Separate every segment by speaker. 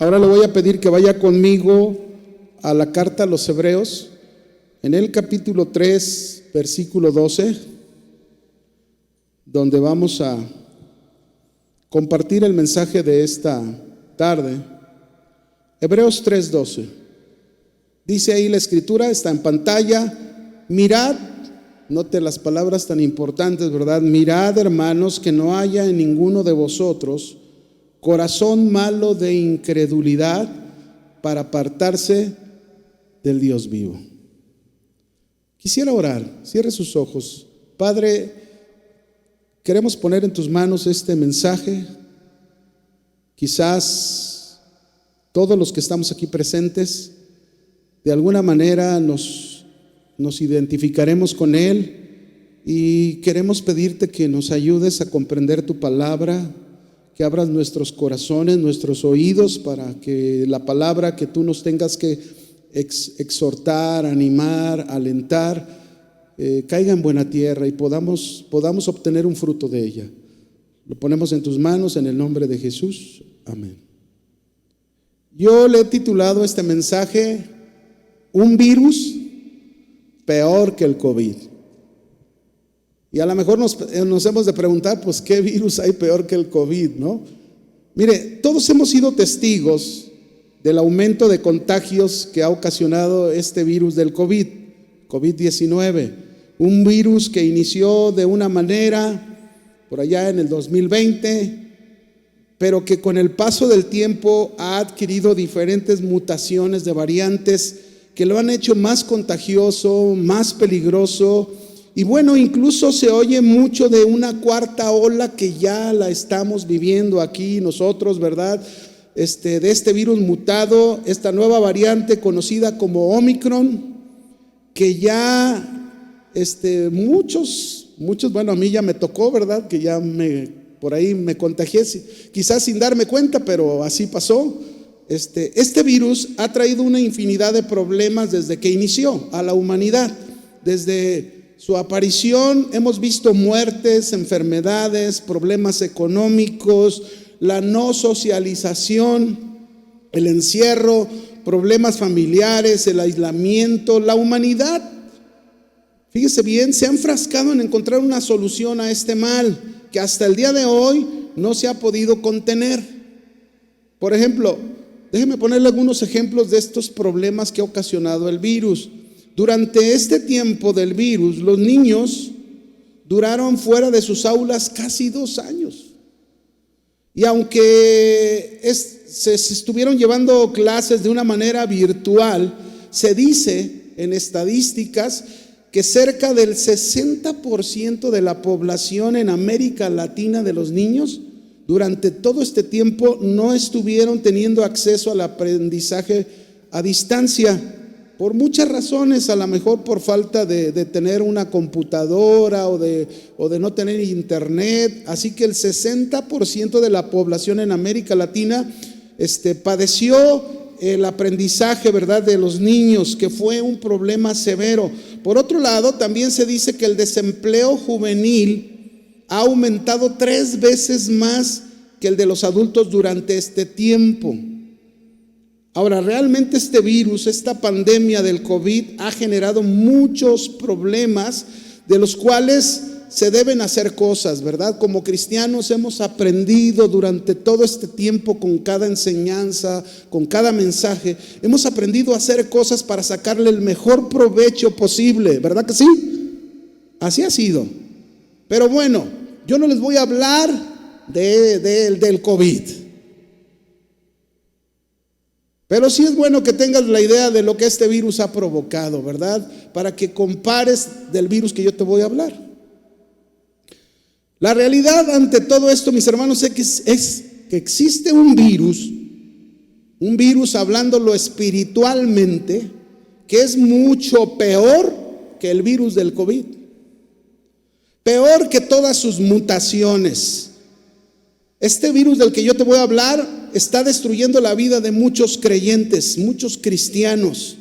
Speaker 1: Ahora le voy a pedir que vaya conmigo a la carta a los Hebreos, en el capítulo 3, versículo 12, donde vamos a compartir el mensaje de esta tarde. Hebreos 3:12. Dice ahí la escritura, está en pantalla: mirad, note las palabras tan importantes, ¿verdad? Mirad, hermanos, que no haya en ninguno de vosotros corazón malo de incredulidad para apartarse del Dios vivo. Quisiera orar. Cierre sus ojos. Padre, queremos poner en tus manos este mensaje. Quizás todos los que estamos aquí presentes, de alguna manera nos identificaremos con él, y queremos pedirte que nos ayudes a comprender tu palabra, que abras nuestros corazones, nuestros oídos, para que la palabra que tú nos tengas que exhortar, animar, alentar, caiga en buena tierra y podamos obtener un fruto de ella. Lo ponemos en tus manos en el nombre de Jesús. Amén. Yo le he titulado este mensaje: un virus peor que el COVID. Y a lo mejor nos hemos de preguntar, pues, ¿qué virus hay peor que el COVID, no? Mire, todos hemos sido testigos del aumento de contagios que ha ocasionado este virus del COVID-19, un virus que inició de una manera por allá en el 2020, pero que con el paso del tiempo ha adquirido diferentes mutaciones de variantes que lo han hecho más contagioso, más peligroso. Y bueno, incluso se oye mucho de una cuarta ola que ya la estamos viviendo aquí nosotros, ¿verdad? De este virus mutado, esta nueva variante conocida como Omicron, que ya muchos, bueno, a mí ya me tocó, ¿verdad? Que ya por ahí me contagié, quizás sin darme cuenta, pero así pasó. Este virus ha traído una infinidad de problemas desde que inició a la humanidad. Desde su aparición hemos visto muertes, enfermedades, problemas económicos, la no socialización, el encierro, problemas familiares, el aislamiento. La humanidad, fíjese bien, se ha enfrascado en encontrar una solución a este mal que hasta el día de hoy no se ha podido contener. Por ejemplo, déjeme ponerle algunos ejemplos de estos problemas que ha ocasionado el virus. Durante este tiempo del virus, los niños duraron fuera de sus aulas casi 2 años. Y aunque se estuvieron llevando clases de una manera virtual, se dice en estadísticas que cerca del 60% de la población en América Latina, de los niños, durante todo este tiempo no estuvieron teniendo acceso al aprendizaje a distancia. Por muchas razones, a lo mejor por falta de tener una computadora o de no tener internet. Así que el 60% de la población en América Latina padeció el aprendizaje, ¿verdad?, de los niños, que fue un problema severo. Por otro lado, también se dice que el desempleo juvenil ha aumentado 3 veces más que el de los adultos durante este tiempo. Ahora, realmente este virus, esta pandemia del COVID, ha generado muchos problemas de los cuales se deben hacer cosas, ¿verdad? Como cristianos hemos aprendido durante todo este tiempo, con cada enseñanza, con cada mensaje, hemos aprendido a hacer cosas para sacarle el mejor provecho posible, ¿verdad que sí? Así ha sido. Pero bueno, yo no les voy a hablar del COVID. Pero sí es bueno que tengas la idea de lo que este virus ha provocado, ¿verdad? Para que compares del virus que yo te voy a hablar. La realidad ante todo esto, mis hermanos, es que existe un virus hablándolo espiritualmente, que es mucho peor que el virus del COVID. Peor que todas sus mutaciones. Este virus del que yo te voy a hablar está destruyendo la vida de muchos creyentes, muchos cristianos,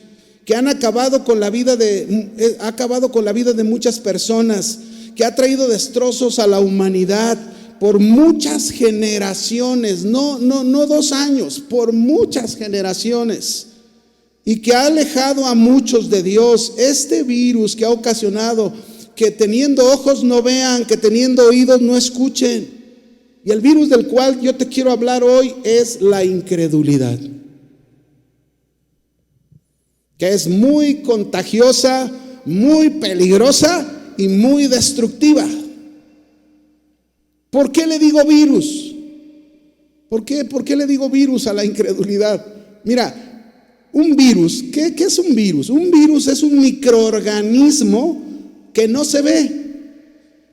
Speaker 1: que ha acabado con la vida de muchas personas, que ha traído destrozos a la humanidad, por muchas generaciones, no 2 años, por muchas generaciones, y que ha alejado a muchos de Dios. Este virus que ha ocasionado que teniendo ojos no vean, que teniendo oídos no escuchen. Y el virus del cual yo te quiero hablar hoy es la incredulidad, que es muy contagiosa, muy peligrosa y muy destructiva. ¿Por qué le digo virus? ¿Por qué le digo virus a la incredulidad? Mira, un virus, ¿qué es un virus? Un virus es un microorganismo que no se ve,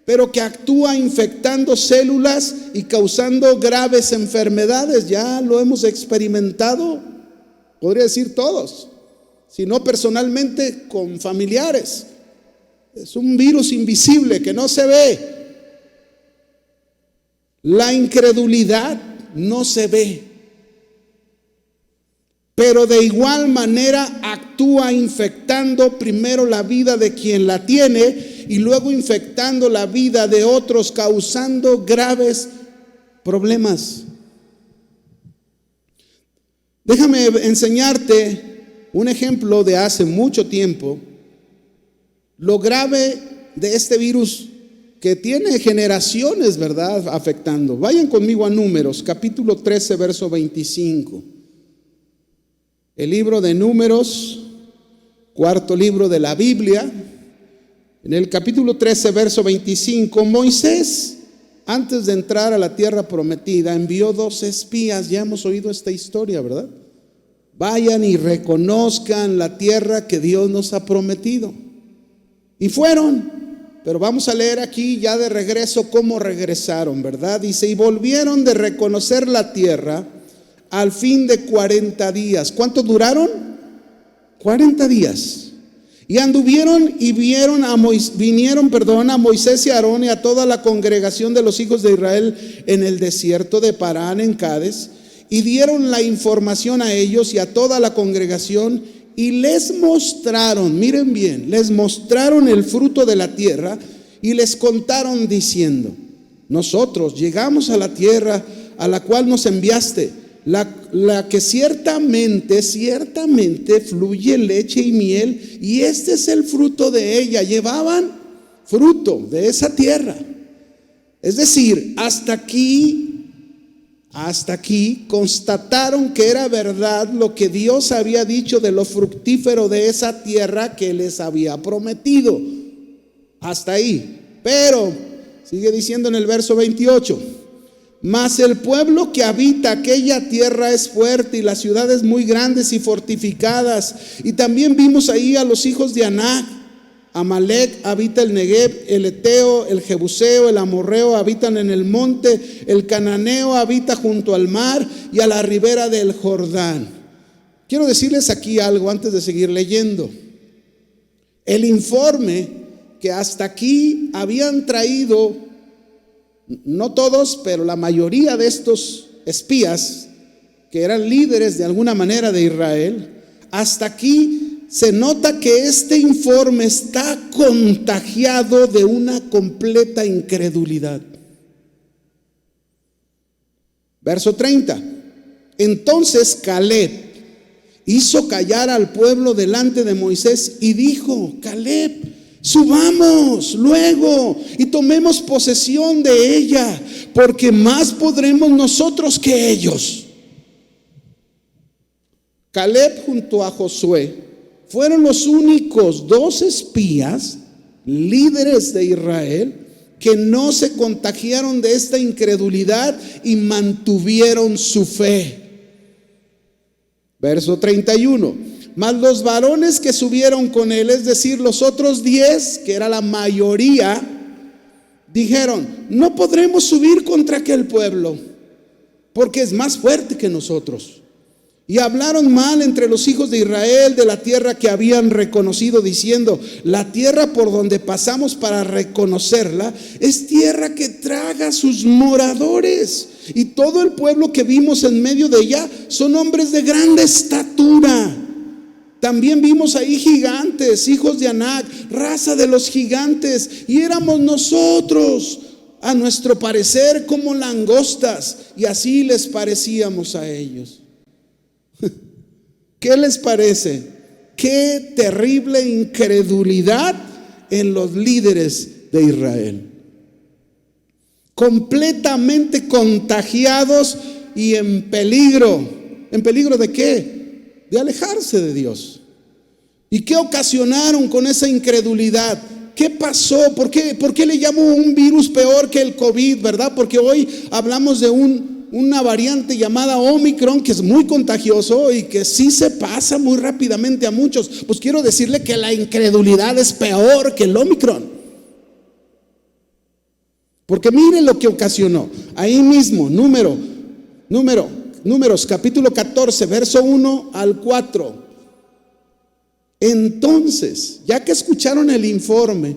Speaker 1: pero que actúa infectando células y causando graves enfermedades. Ya lo hemos experimentado, podría decir todos, si no personalmente, con familiares. Es un virus invisible que no se ve. La incredulidad no se ve, pero de igual manera actúa infectando primero la vida de quien la tiene y luego infectando la vida de otros, causando graves problemas. Déjame enseñarte un ejemplo de hace mucho tiempo, lo grave de este virus que tiene generaciones, ¿verdad?, afectando. Vayan conmigo a Números, capítulo 13, verso 25. El libro de Números, cuarto libro de la Biblia. En el capítulo 13, verso 25, Moisés, antes de entrar a la tierra prometida, envió 2 espías. Ya hemos oído esta historia, ¿verdad? Vayan y reconozcan la tierra que Dios nos ha prometido. Y fueron. Pero vamos a leer aquí ya de regreso cómo regresaron, ¿verdad? Dice, y volvieron de reconocer la tierra al fin de 40 días. ¿Cuánto duraron? 40 días. Y anduvieron y vinieron a Moisés y a Aarón y a toda la congregación de los hijos de Israel en el desierto de Parán en Cades, y dieron la información a ellos y a toda la congregación. Y les mostraron, miren bien, les mostraron el fruto de la tierra y les contaron diciendo, nosotros llegamos a la tierra a la cual nos enviaste, la que ciertamente fluye leche y miel, y este es el fruto de ella. Llevaban fruto de esa tierra. Es decir, hasta aquí constataron que era verdad lo que Dios había dicho de lo fructífero de esa tierra que les había prometido. Hasta ahí. Pero sigue diciendo en el verso 28, mas el pueblo que habita aquella tierra es fuerte y las ciudades muy grandes y fortificadas. Y también vimos ahí a los hijos de Anac. Amalec habita el Negev, el Eteo, el Jebuseo, el Amorreo habitan en el monte, el Cananeo habita junto al mar y a la ribera del Jordán. Quiero decirles aquí algo antes de seguir leyendo. El informe que hasta aquí habían traído, no todos, pero la mayoría de estos espías, que eran líderes de alguna manera de Israel, hasta aquí se nota que este informe está contagiado de una completa incredulidad. Verso 30. Entonces Caleb hizo callar al pueblo delante de Moisés y dijo, Caleb, subamos luego y tomemos posesión de ella, porque más podremos nosotros que ellos. Caleb junto a Josué fueron los únicos 2 espías, líderes de Israel, que no se contagiaron de esta incredulidad y mantuvieron su fe. Verso 31. Mas los varones que subieron con él, es decir, los otros 10, que era la mayoría, dijeron, no podremos subir contra aquel pueblo, porque es más fuerte que nosotros. Y hablaron mal entre los hijos de Israel de la tierra que habían reconocido, diciendo, la tierra por donde pasamos para reconocerla es tierra que traga a sus moradores, y todo el pueblo que vimos en medio de ella son hombres de grande estatura. También vimos ahí gigantes, hijos de Anac, raza de los gigantes, y éramos nosotros a nuestro parecer como langostas, y así les parecíamos a ellos. ¿Qué les parece? Qué terrible incredulidad en los líderes de Israel. Completamente contagiados y en peligro. ¿En peligro de qué? De alejarse de Dios. ¿Y qué ocasionaron con esa incredulidad? ¿Qué pasó? ¿Por qué le llamo un virus peor que el COVID, verdad? Porque hoy hablamos de una variante llamada Omicron, que es muy contagioso y que sí se pasa muy rápidamente a muchos. Pues quiero decirle que la incredulidad es peor que el Omicron. Porque mire lo que ocasionó. Ahí mismo, Números capítulo 14, verso 1 al 4. Entonces, ya que escucharon el informe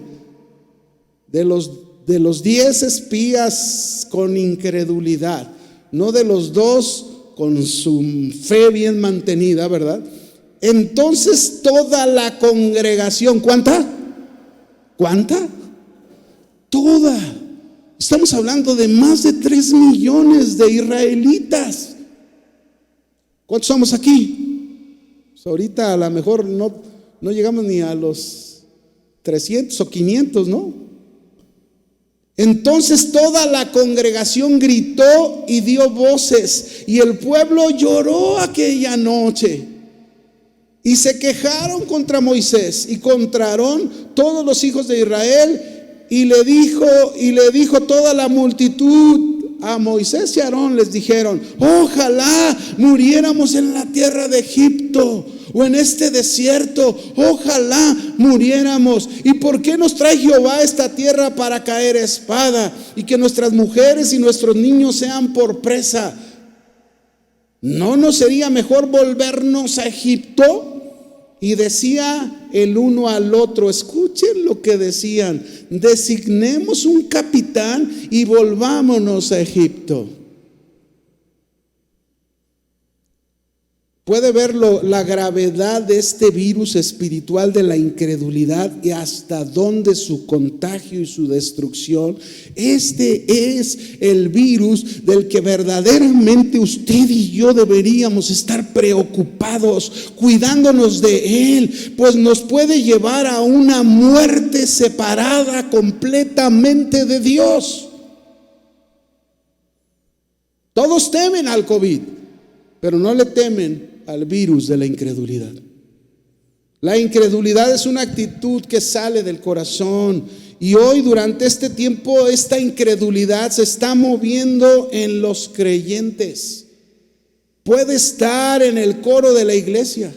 Speaker 1: de los 10 espías con incredulidad, no de los 2 con su fe bien mantenida, ¿verdad? Entonces toda la congregación, ¿cuánta? Toda. Estamos hablando de más de 3 millones de israelitas. ¿Cuántos somos aquí? Pues ahorita a lo mejor no llegamos ni a los 300 o 500, ¿no? Entonces toda la congregación gritó y dio voces, y el pueblo lloró aquella noche. Y se quejaron contra Moisés y contra Aarón todos los hijos de Israel, y le dijo toda la multitud a Moisés y a Aarón, les dijeron: ojalá muriéramos en la tierra de Egipto o en este desierto, ojalá muriéramos. ¿Y por qué nos trae Jehová a esta tierra para caer a espada y que nuestras mujeres y nuestros niños sean por presa? ¿No nos sería mejor volvernos a Egipto? Y decía el uno al otro, escuchen lo que decían: designemos un capitán y volvámonos a Egipto. Puede ver la gravedad de este virus espiritual de la incredulidad y hasta dónde su contagio y su destrucción. Este es el virus del que verdaderamente usted y yo deberíamos estar preocupados, cuidándonos de él, pues nos puede llevar a una muerte separada completamente de Dios. Todos temen al COVID, pero no le temen al virus de la incredulidad. La incredulidad es una actitud que sale del corazón, y hoy durante este tiempo esta incredulidad se está moviendo en los creyentes. Puede estar en el coro de la iglesia,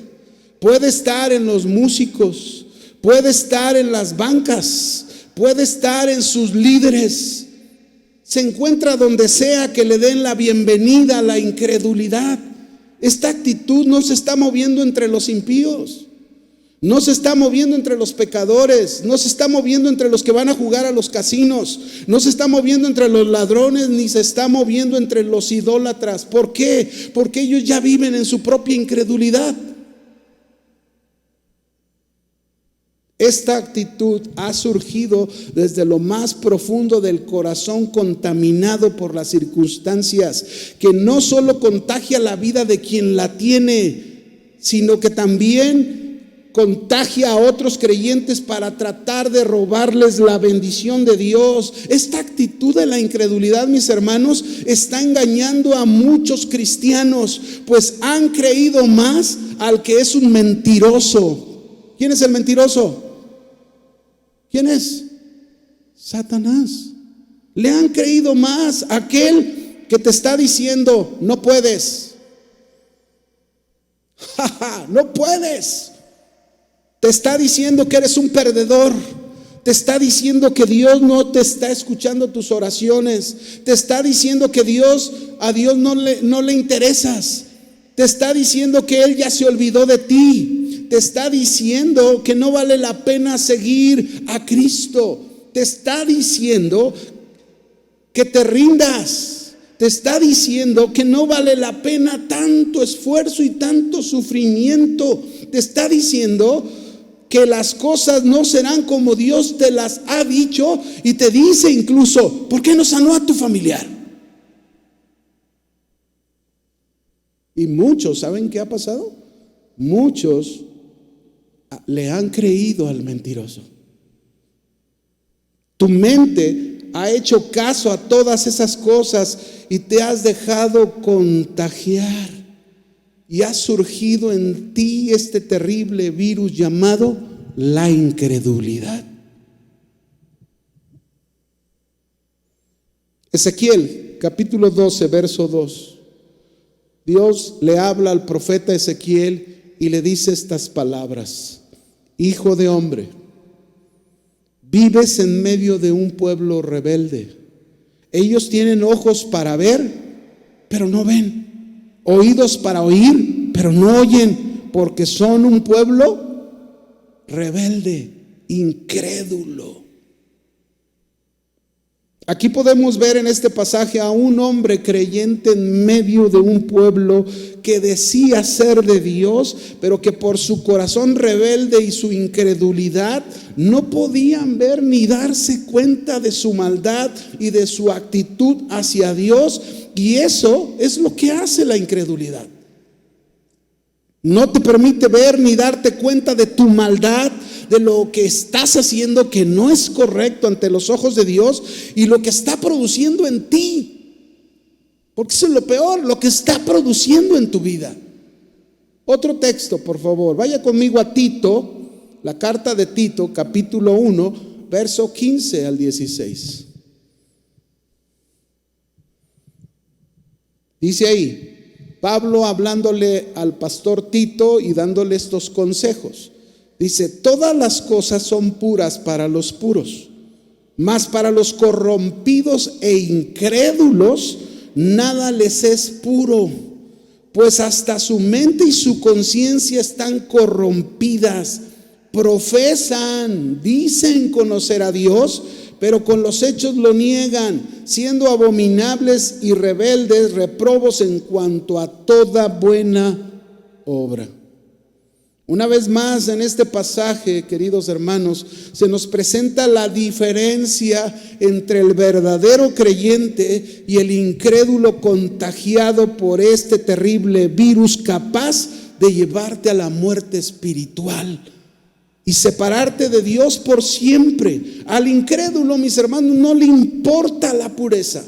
Speaker 1: puede estar en los músicos, puede estar en las bancas, puede estar en sus líderes. Se encuentra donde sea que le den la bienvenida a la incredulidad. Esta actitud no se está moviendo entre los impíos, no se está moviendo entre los pecadores, no se está moviendo entre los que van a jugar a los casinos, no se está moviendo entre los ladrones, ni se está moviendo entre los idólatras. ¿Por qué? Porque ellos ya viven en su propia incredulidad. Esta actitud ha surgido desde lo más profundo del corazón, contaminado por las circunstancias, que no solo contagia la vida de quien la tiene, sino que también contagia a otros creyentes para tratar de robarles la bendición de Dios. Esta actitud de la incredulidad, mis hermanos, está engañando a muchos cristianos, pues han creído más al que es un mentiroso. ¿Quién es el mentiroso? ¿Quién es? Satanás. Le han creído más a aquel que te está diciendo: no puedes. No puedes. Te está diciendo que eres un perdedor. Te está diciendo que Dios no te está escuchando tus oraciones. Te está diciendo que a Dios no le interesas. Te está diciendo que Él ya se olvidó de ti. Te está diciendo que no vale la pena seguir a Cristo. Te está diciendo que te rindas. Te está diciendo que no vale la pena tanto esfuerzo y tanto sufrimiento. Te está diciendo que las cosas no serán como Dios te las ha dicho, y te dice incluso: ¿por qué no sanó a tu familiar? Y muchos, ¿saben qué ha pasado? Muchos le han creído al mentiroso. Tu mente ha hecho caso a todas esas cosas y te has dejado contagiar, y ha surgido en ti este terrible virus llamado la incredulidad. Ezequiel capítulo 12 verso 2. Dios le habla al profeta Ezequiel y le dice estas palabras: hijo de hombre, vives en medio de un pueblo rebelde. Ellos tienen ojos para ver, pero no ven; oídos para oír, pero no oyen, porque son un pueblo rebelde, incrédulo. Aquí podemos ver en este pasaje a un hombre creyente en medio de un pueblo que decía ser de Dios, pero que por su corazón rebelde y su incredulidad no podían ver ni darse cuenta de su maldad y de su actitud hacia Dios. Y eso es lo que hace la incredulidad. No te permite ver ni darte cuenta de tu maldad, de lo que estás haciendo que no es correcto ante los ojos de Dios, y lo que está produciendo en ti. Porque eso es lo peor, lo que está produciendo en tu vida. Otro texto, por favor. Vaya conmigo a Tito, la carta de Tito, capítulo 1, verso 15 al 16. Dice ahí Pablo hablándole al pastor Tito y dándole estos consejos. Dice: todas las cosas son puras para los puros, mas para los corrompidos e incrédulos nada les es puro, pues hasta su mente y su conciencia están corrompidas. Profesan, dicen conocer a Dios, pero con los hechos lo niegan, siendo abominables y rebeldes, reprobos en cuanto a toda buena obra. Una vez más, en este pasaje, queridos hermanos, se nos presenta la diferencia entre el verdadero creyente y el incrédulo contagiado por este terrible virus, capaz de llevarte a la muerte espiritual y separarte de Dios por siempre. Al incrédulo, mis hermanos, no le importa la pureza.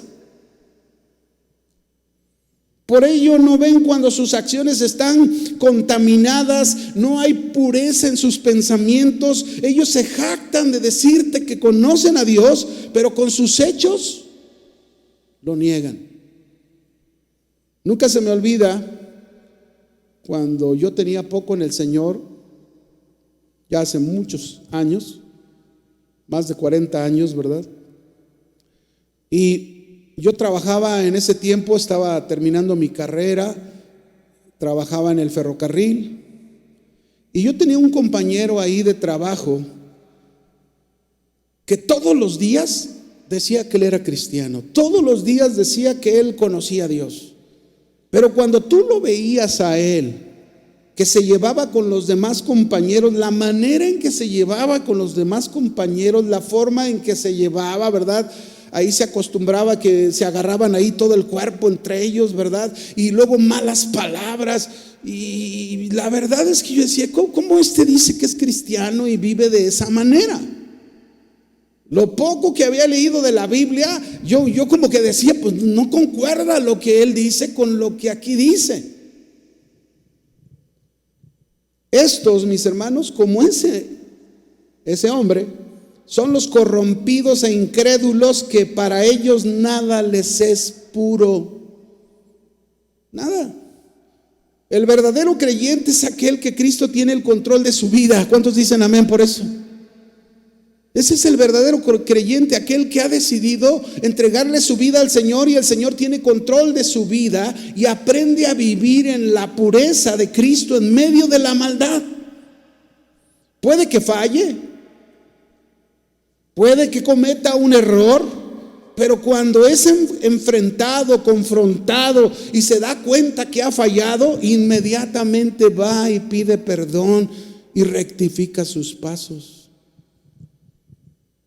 Speaker 1: Por ello no ven cuando sus acciones están contaminadas, no hay pureza en sus pensamientos. Ellos se jactan de decirte que conocen a Dios, pero con sus hechos lo niegan. Nunca se me olvida cuando yo tenía poco en el Señor, ya hace muchos años, más de 40 años, ¿verdad? Y yo trabajaba en ese tiempo, estaba terminando mi carrera, trabajaba en el ferrocarril, y yo tenía un compañero ahí de trabajo que todos los días decía que él era cristiano, todos los días decía que él conocía a Dios. Pero cuando tú lo veías a él, que se llevaba con los demás compañeros, la manera en que se llevaba con los demás compañeros, la forma en que se llevaba, ¿verdad? Ahí se acostumbraba que se agarraban ahí todo el cuerpo entre ellos, ¿verdad? Y luego malas palabras. Y la verdad es que yo decía: ¿cómo este dice que es cristiano y vive de esa manera? Lo poco que había leído de la Biblia, yo como que decía: pues no concuerda lo que él dice con lo que aquí dice. Estos, mis hermanos, como ese hombre, son los corrompidos e incrédulos que para ellos nada les es puro. Nada. El verdadero creyente es aquel que Cristo tiene el control de su vida. ¿Cuántos dicen amén por eso? Ese es el verdadero creyente, aquel que ha decidido entregarle su vida al Señor, y el Señor tiene control de su vida y aprende a vivir en la pureza de Cristo en medio de la maldad. Puede que falle, puede que cometa un error, pero cuando es enfrentado, confrontado y se da cuenta que ha fallado, inmediatamente va y pide perdón y rectifica sus pasos.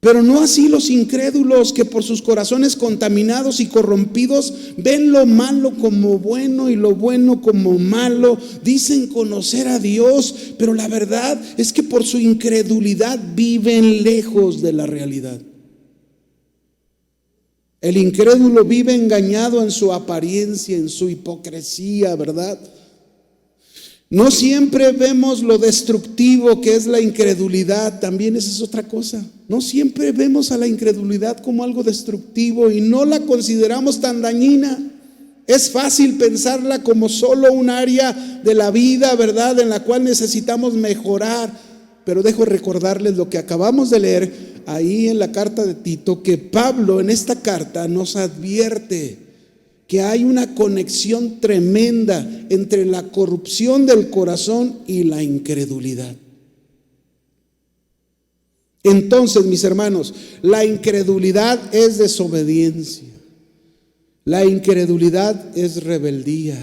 Speaker 1: Pero no así los incrédulos, que por sus corazones contaminados y corrompidos ven lo malo como bueno y lo bueno como malo. Dicen conocer a Dios, pero la verdad es que por su incredulidad viven lejos de la realidad. El incrédulo vive engañado en su apariencia, en su hipocresía, ¿verdad? No siempre vemos lo destructivo que es la incredulidad, también esa es otra cosa. No siempre vemos a la incredulidad como algo destructivo y no la consideramos tan dañina. Es fácil pensarla como solo un área de la vida, ¿verdad?, en la cual necesitamos mejorar. Pero dejo recordarles lo que acabamos de leer ahí en la carta de Tito, que Pablo en esta carta nos advierte que hay una conexión tremenda entre la corrupción del corazón y la incredulidad. Entonces, mis hermanos, la incredulidad es desobediencia, la incredulidad es rebeldía,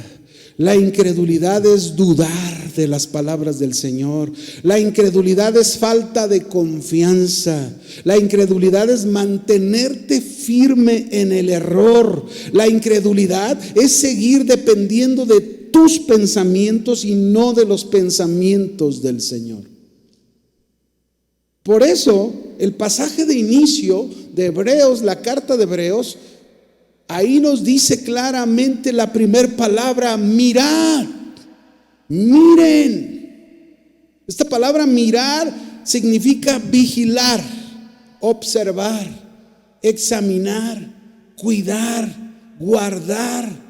Speaker 1: la incredulidad es dudar de las palabras del Señor, la incredulidad es falta de confianza, la incredulidad es mantenerte firme en el error, la incredulidad es seguir dependiendo de tus pensamientos y no de los pensamientos del Señor. Por eso el pasaje de inicio de Hebreos, la carta de Hebreos, ahí nos dice claramente la primer palabra: mirad, miren. Esta palabra mirar significa vigilar, observar, examinar, cuidar, guardar.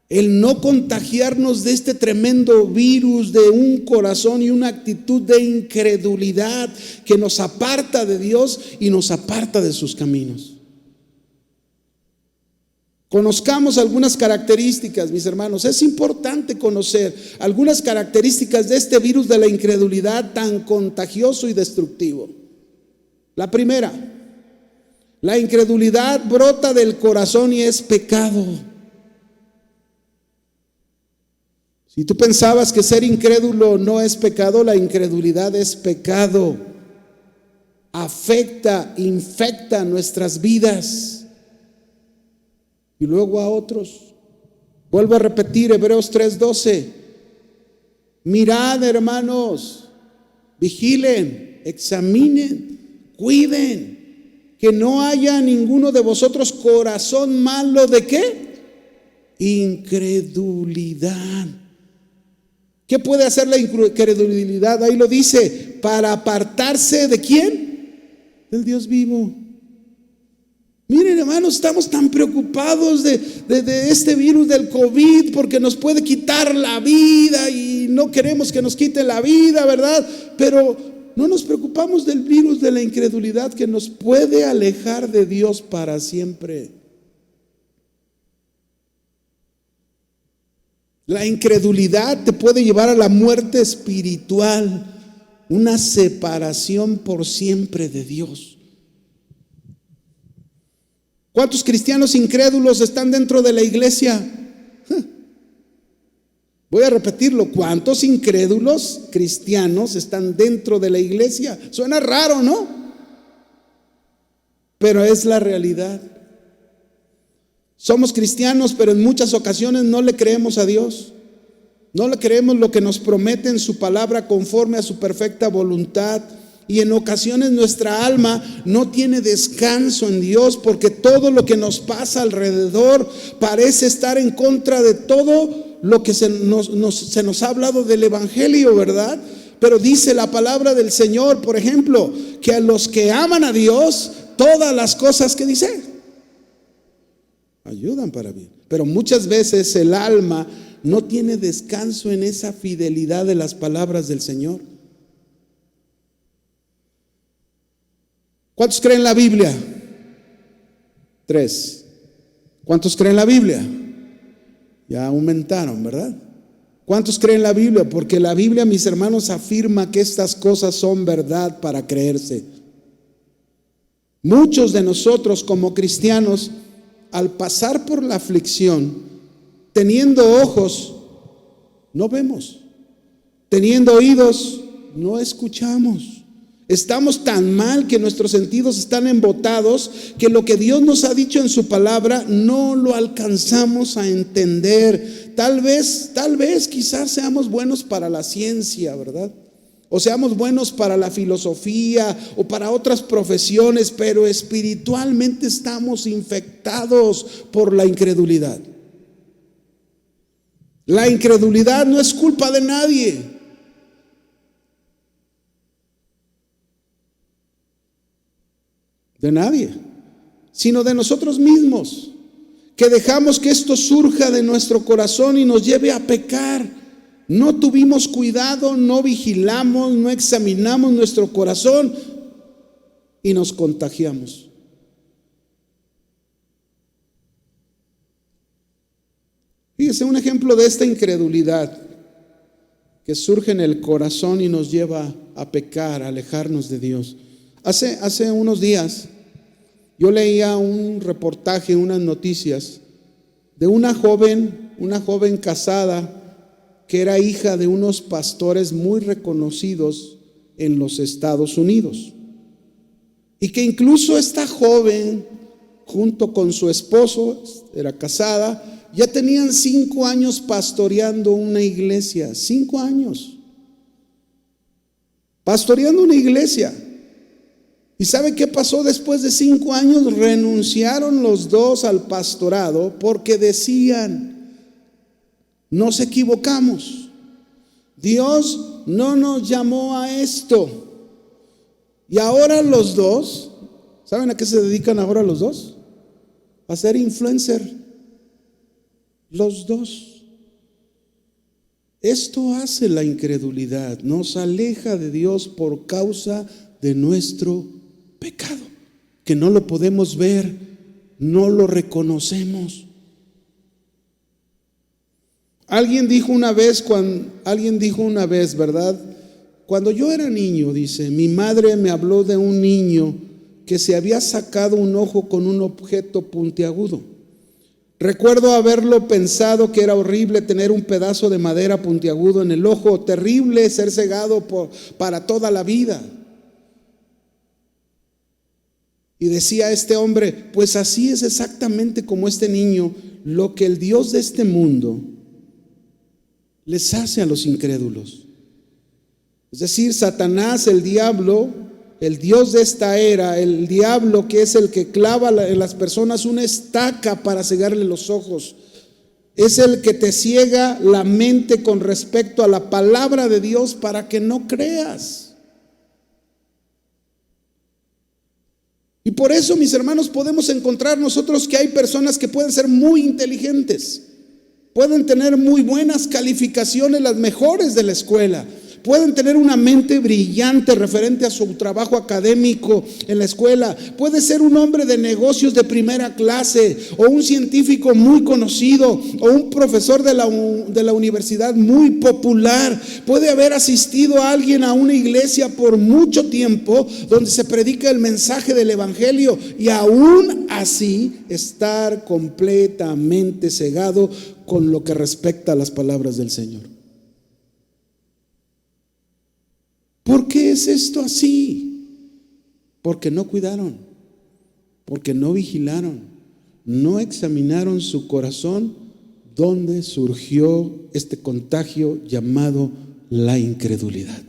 Speaker 1: El no contagiarnos de este tremendo virus de un corazón y una actitud de incredulidad que nos aparta de Dios y nos aparta de sus caminos. Conozcamos algunas características, mis hermanos. Es importante conocer algunas características de este virus de la incredulidad tan contagioso y destructivo. La primera, la incredulidad brota del corazón y es pecado. Si tú pensabas que ser incrédulo no es pecado, la incredulidad es pecado. Afecta, infecta nuestras vidas y luego a otros. Vuelvo a repetir Hebreos 3:12. Mirad, hermanos, vigilen, examinen, cuiden, que no haya ninguno de vosotros corazón malo. ¿De qué? Incredulidad. ¿Qué puede hacer la incredulidad? Ahí lo dice: para apartarse ¿de quién? Del Dios vivo. Miren, hermanos, estamos tan preocupados de este virus del COVID porque nos puede quitar la vida y no queremos que nos quite la vida, ¿verdad? Pero no nos preocupamos del virus de la incredulidad que nos puede alejar de Dios para siempre. La incredulidad te puede llevar a la muerte espiritual, una separación por siempre de Dios. ¿Cuántos cristianos incrédulos están dentro de la iglesia? Voy a repetirlo: ¿cuántos incrédulos cristianos están dentro de la iglesia? Suena raro, ¿no? Pero es la realidad. Somos cristianos, pero en muchas ocasiones no le creemos a Dios. No le creemos lo que nos promete en su palabra conforme a su perfecta voluntad. Y en ocasiones nuestra alma no tiene descanso en Dios, porque todo lo que nos pasa alrededor parece estar en contra de todo lo que se nos ha hablado del evangelio, ¿verdad? Pero dice la palabra del Señor, por ejemplo, que a los que aman a Dios, todas las cosas que dice ayudan para bien. Pero muchas veces el alma no tiene descanso en esa fidelidad de las palabras del Señor. ¿Cuántos creen la Biblia? 3. ¿Cuántos creen la Biblia? Ya aumentaron, ¿verdad? ¿Cuántos creen la Biblia? Porque la Biblia, mis hermanos, afirma que estas cosas son verdad para creerse. Muchos de nosotros como cristianos, al pasar por la aflicción, teniendo ojos, no vemos; teniendo oídos, no escuchamos. Estamos tan mal que nuestros sentidos están embotados que lo que Dios nos ha dicho en su palabra no lo alcanzamos a entender. Tal vez, quizás seamos buenos para la ciencia, ¿verdad? O seamos buenos para la filosofía o para otras profesiones, pero espiritualmente estamos infectados por la incredulidad. La incredulidad no es culpa de nadie. De nadie, sino de nosotros mismos, que dejamos que esto surja de nuestro corazón y nos lleve a pecar. No tuvimos cuidado, no vigilamos, no examinamos nuestro corazón y nos contagiamos. Fíjese, un ejemplo de esta incredulidad que surge en el corazón y nos lleva a pecar, a alejarnos de Dios. Hace unos días yo leía un reportaje, unas noticias de una joven casada que era hija de unos pastores muy reconocidos en los Estados Unidos, y que incluso esta joven, junto con su esposo, era casada, ya tenían 5 años pastoreando una iglesia. 5 años pastoreando una iglesia. ¿Y sabe qué pasó después de 5 años? Renunciaron los dos al pastorado porque decían: nos equivocamos, Dios no nos llamó a esto. Y ahora los dos, ¿saben a qué se dedican ahora los dos? A ser influencer. Los dos. Esto hace la incredulidad, nos aleja de Dios por causa de nuestro pecado, que no lo podemos ver, no lo reconocemos. Alguien dijo una vez, ¿verdad? Cuando yo era niño, dice, mi madre me habló de un niño que se había sacado un ojo con un objeto puntiagudo. Recuerdo haberlo pensado que era horrible tener un pedazo de madera puntiagudo en el ojo, terrible ser cegado para toda la vida. Y decía este hombre: pues así es exactamente como este niño, lo que el Dios de este mundo les hace a los incrédulos. Es decir, Satanás, el diablo, el Dios de esta era, el diablo, que es el que clava en las personas una estaca para cegarle los ojos, es el que te ciega la mente con respecto a la palabra de Dios para que no creas. Y por eso, mis hermanos, podemos encontrar nosotros que hay personas que pueden ser muy inteligentes, pueden tener muy buenas calificaciones, las mejores de la escuela, pueden tener una mente brillante referente a su trabajo académico en la escuela, puede ser un hombre de negocios de primera clase, o un científico muy conocido, o un profesor de la universidad muy popular, puede haber asistido a alguien a una iglesia por mucho tiempo donde se predica el mensaje del evangelio, y aún así estar completamente cegado con lo que respecta a las palabras del Señor. ¿Por qué es esto así? Porque no cuidaron, porque no vigilaron, no examinaron su corazón, donde surgió este contagio llamado la incredulidad.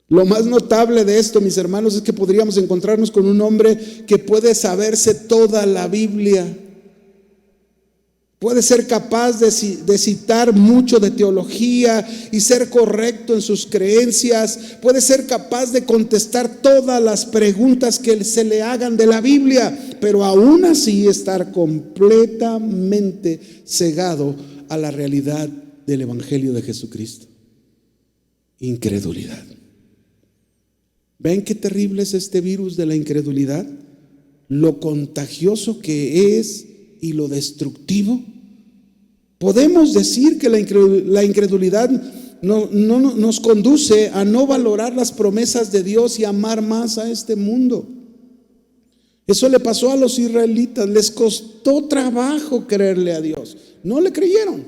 Speaker 1: Lo más notable de esto, mis hermanos, es que podríamos encontrarnos con un hombre que puede saberse toda la Biblia, puede ser capaz de citar mucho de teología y ser correcto en sus creencias, puede ser capaz de contestar todas las preguntas que se le hagan de la Biblia, pero aún así estar completamente cegado a la realidad del Evangelio de Jesucristo. Incredulidad. ¿Ven qué terrible es este virus de la incredulidad? Lo contagioso que es y lo destructivo. Podemos decir que la incredulidad nos conduce a no valorar las promesas de Dios y amar más a este mundo. Eso le pasó a los israelitas, les costó trabajo creerle a Dios, no le creyeron.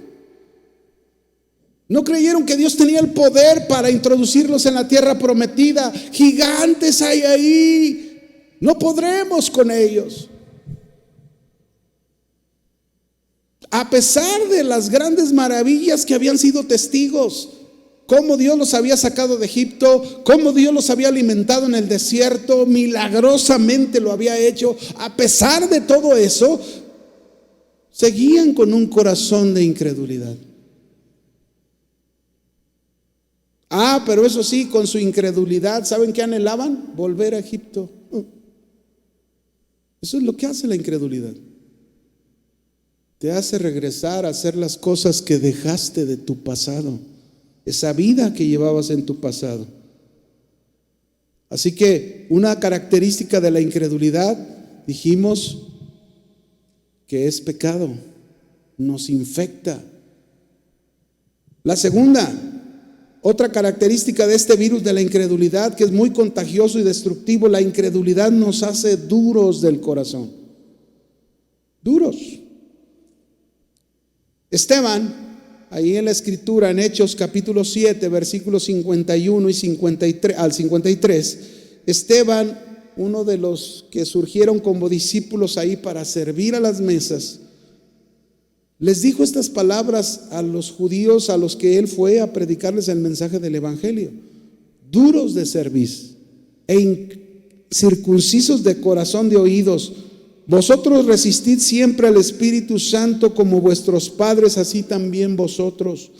Speaker 1: No creyeron que Dios tenía el poder para introducirlos en la tierra prometida. Gigantes hay ahí. No podremos con ellos. A pesar de las grandes maravillas que habían sido testigos, cómo Dios los había sacado de Egipto, cómo Dios los había alimentado en el desierto, milagrosamente lo había hecho. A pesar de todo eso, seguían con un corazón de incredulidad. Pero eso sí, con su incredulidad, ¿saben qué anhelaban? Volver a Egipto. Eso es lo que hace la incredulidad. Te hace regresar a hacer las cosas que dejaste de tu pasado, esa vida que llevabas en tu pasado. Así que una característica de la incredulidad, dijimos que es pecado, nos infecta. La segunda, otra característica de este virus de la incredulidad, que es muy contagioso y destructivo, la incredulidad nos hace duros del corazón. Duros. Esteban, ahí en la escritura, en Hechos capítulo 7, versículos 51 y 53, al 53, Esteban, uno de los que surgieron como discípulos ahí para servir a las mesas, les dijo estas palabras a los judíos a los que él fue a predicarles el mensaje del evangelio: duros de cerviz e incircuncisos de corazón de oídos, vosotros resistid siempre al Espíritu Santo, como vuestros padres, así también vosotros.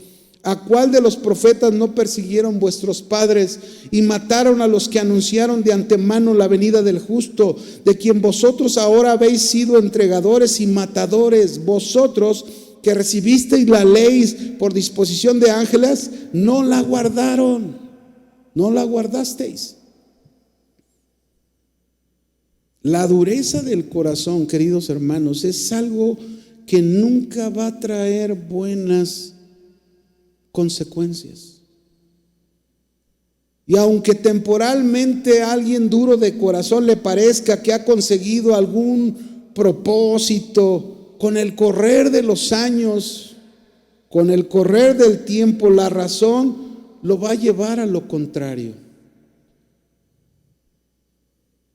Speaker 1: ¿A cuál de los profetas no persiguieron vuestros padres y mataron a los que anunciaron de antemano la venida del justo, de quien vosotros ahora habéis sido entregadores y matadores? Vosotros que recibisteis la ley por disposición de ángeles, no la guardaron, no la guardasteis. La dureza del corazón, queridos hermanos, es algo que nunca va a traer buenas consecuencias. Y aunque temporalmente a alguien duro de corazón le parezca que ha conseguido algún propósito, con el correr de los años, con el correr del tiempo, la razón lo va a llevar a lo contrario.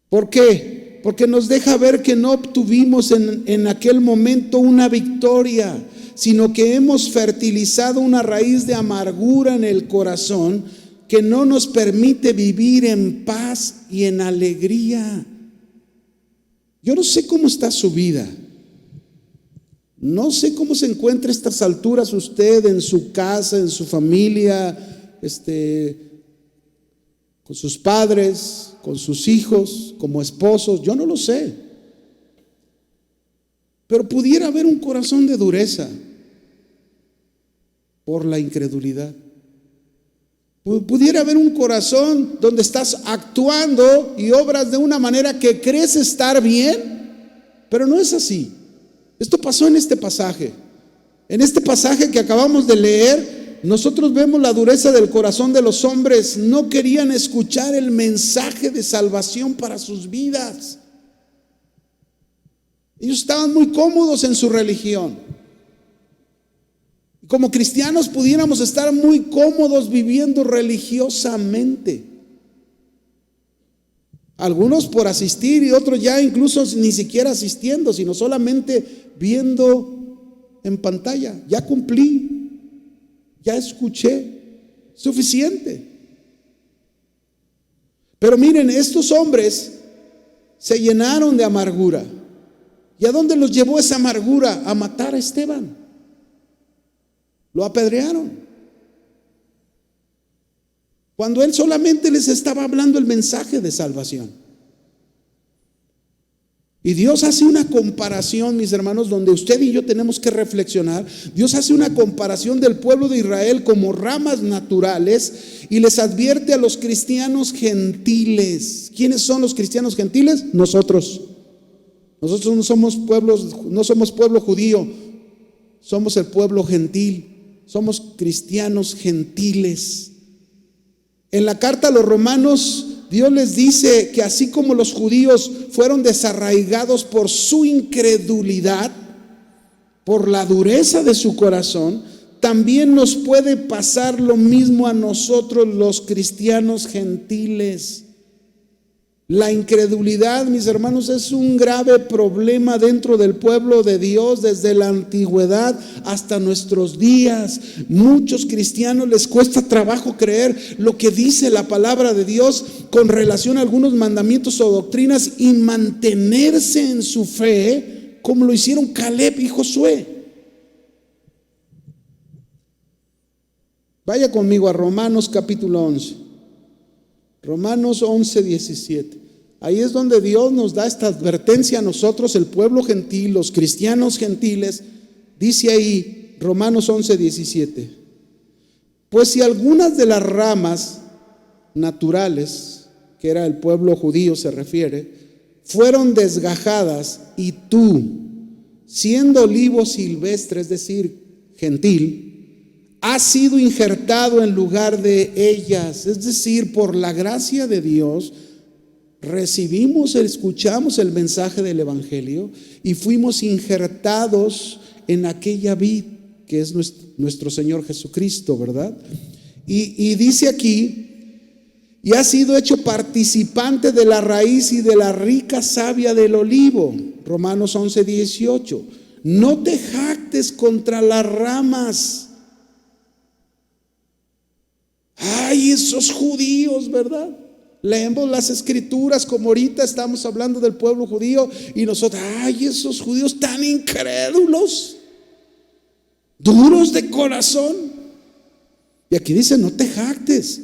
Speaker 1: ¿Por qué? Porque nos deja ver que no obtuvimos en aquel momento una victoria, sino que hemos fertilizado una raíz de amargura en el corazón que no nos permite vivir en paz y en alegría. Yo no sé cómo está su vida, no sé cómo se encuentra a estas alturas usted en su casa, en su familia, con sus padres, con sus hijos, como esposos. Yo no lo sé, pero pudiera haber un corazón de dureza por la incredulidad. Pudiera haber un corazón donde estás actuando y obras de una manera que crees estar bien, pero no es así. Esto pasó en este pasaje. En este pasaje que acabamos de leer, nosotros vemos la dureza del corazón de los hombres. No querían escuchar el mensaje de salvación para sus vidas. Ellos estaban muy cómodos en su religión. Como cristianos pudiéramos estar muy cómodos viviendo religiosamente. Algunos por asistir y otros ya incluso ni siquiera asistiendo, sino solamente viendo en pantalla. Ya cumplí, ya escuché, suficiente. Pero miren, estos hombres se llenaron de amargura. ¿Y a dónde los llevó esa amargura? A matar a Esteban. Lo apedrearon, cuando él solamente les estaba hablando el mensaje de salvación. Y Dios hace una comparación, mis hermanos, donde usted y yo tenemos que reflexionar. Dios hace una comparación del pueblo de Israel como ramas naturales y les advierte a los cristianos gentiles. ¿Quiénes son los cristianos gentiles? Nosotros. Nosotros no somos pueblo judío, somos el pueblo gentil. Somos cristianos gentiles. En la carta a los romanos, Dios les dice que así como los judíos fueron desarraigados por su incredulidad, por la dureza de su corazón, también nos puede pasar lo mismo a nosotros los cristianos gentiles. La incredulidad, mis hermanos, es un grave problema dentro del pueblo de Dios desde la antigüedad hasta nuestros días. Muchos cristianos les cuesta trabajo creer lo que dice la palabra de Dios con relación a algunos mandamientos o doctrinas y mantenerse en su fe como lo hicieron Caleb y Josué. Vaya conmigo a Romanos capítulo 11. Romanos 11, 17. Ahí es donde Dios nos da esta advertencia a nosotros, el pueblo gentil, los cristianos gentiles. Dice ahí, Romanos 11, 17. Pues si algunas de las ramas naturales, que era el pueblo judío se refiere, fueron desgajadas y tú, siendo olivo silvestre, es decir, gentil, ha sido injertado en lugar de ellas. Es decir, por la gracia de Dios escuchamos el mensaje del evangelio y fuimos injertados en aquella vid que es nuestro Señor Jesucristo, ¿verdad? Y dice aquí, y ha sido hecho participante de la raíz y de la rica savia del olivo. Romanos 11, 18. No te jactes contra las ramas. Ay, esos judíos, ¿verdad? Leemos las escrituras como ahorita estamos hablando del pueblo judío y nosotros, ay, esos judíos tan incrédulos, duros de corazón. Y aquí dice, no te jactes.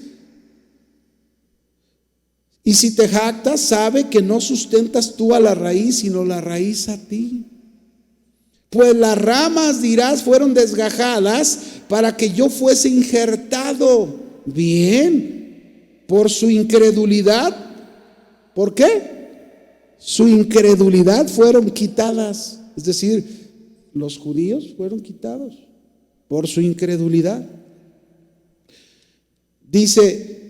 Speaker 1: Y si te jactas, sabe que no sustentas tú a la raíz, sino la raíz a ti. Pues las ramas, dirás, fueron desgajadas para que yo fuese injertado. Bien, por su incredulidad. ¿Por qué? Su incredulidad fueron quitadas. Es decir, los judíos fueron quitados por su incredulidad. Dice,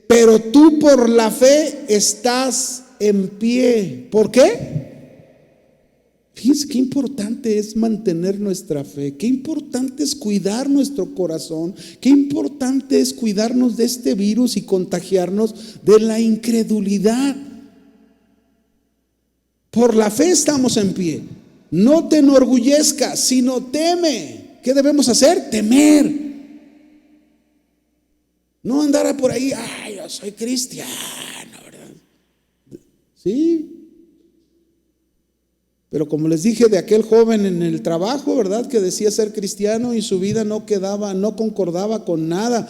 Speaker 1: pero tú por la fe estás en pie. ¿Por qué? Fíjense qué importante es mantener nuestra fe, qué importante es cuidar nuestro corazón, qué importante es cuidarnos de este virus y contagiarnos de la incredulidad. Por la fe estamos en pie. No te enorgullezcas, sino teme. ¿Qué debemos hacer? Temer. No andar por ahí, ay, yo soy cristiano, ¿verdad? Sí. Pero como les dije de aquel joven en el trabajo, ¿verdad? Que decía ser cristiano y su vida no concordaba con nada.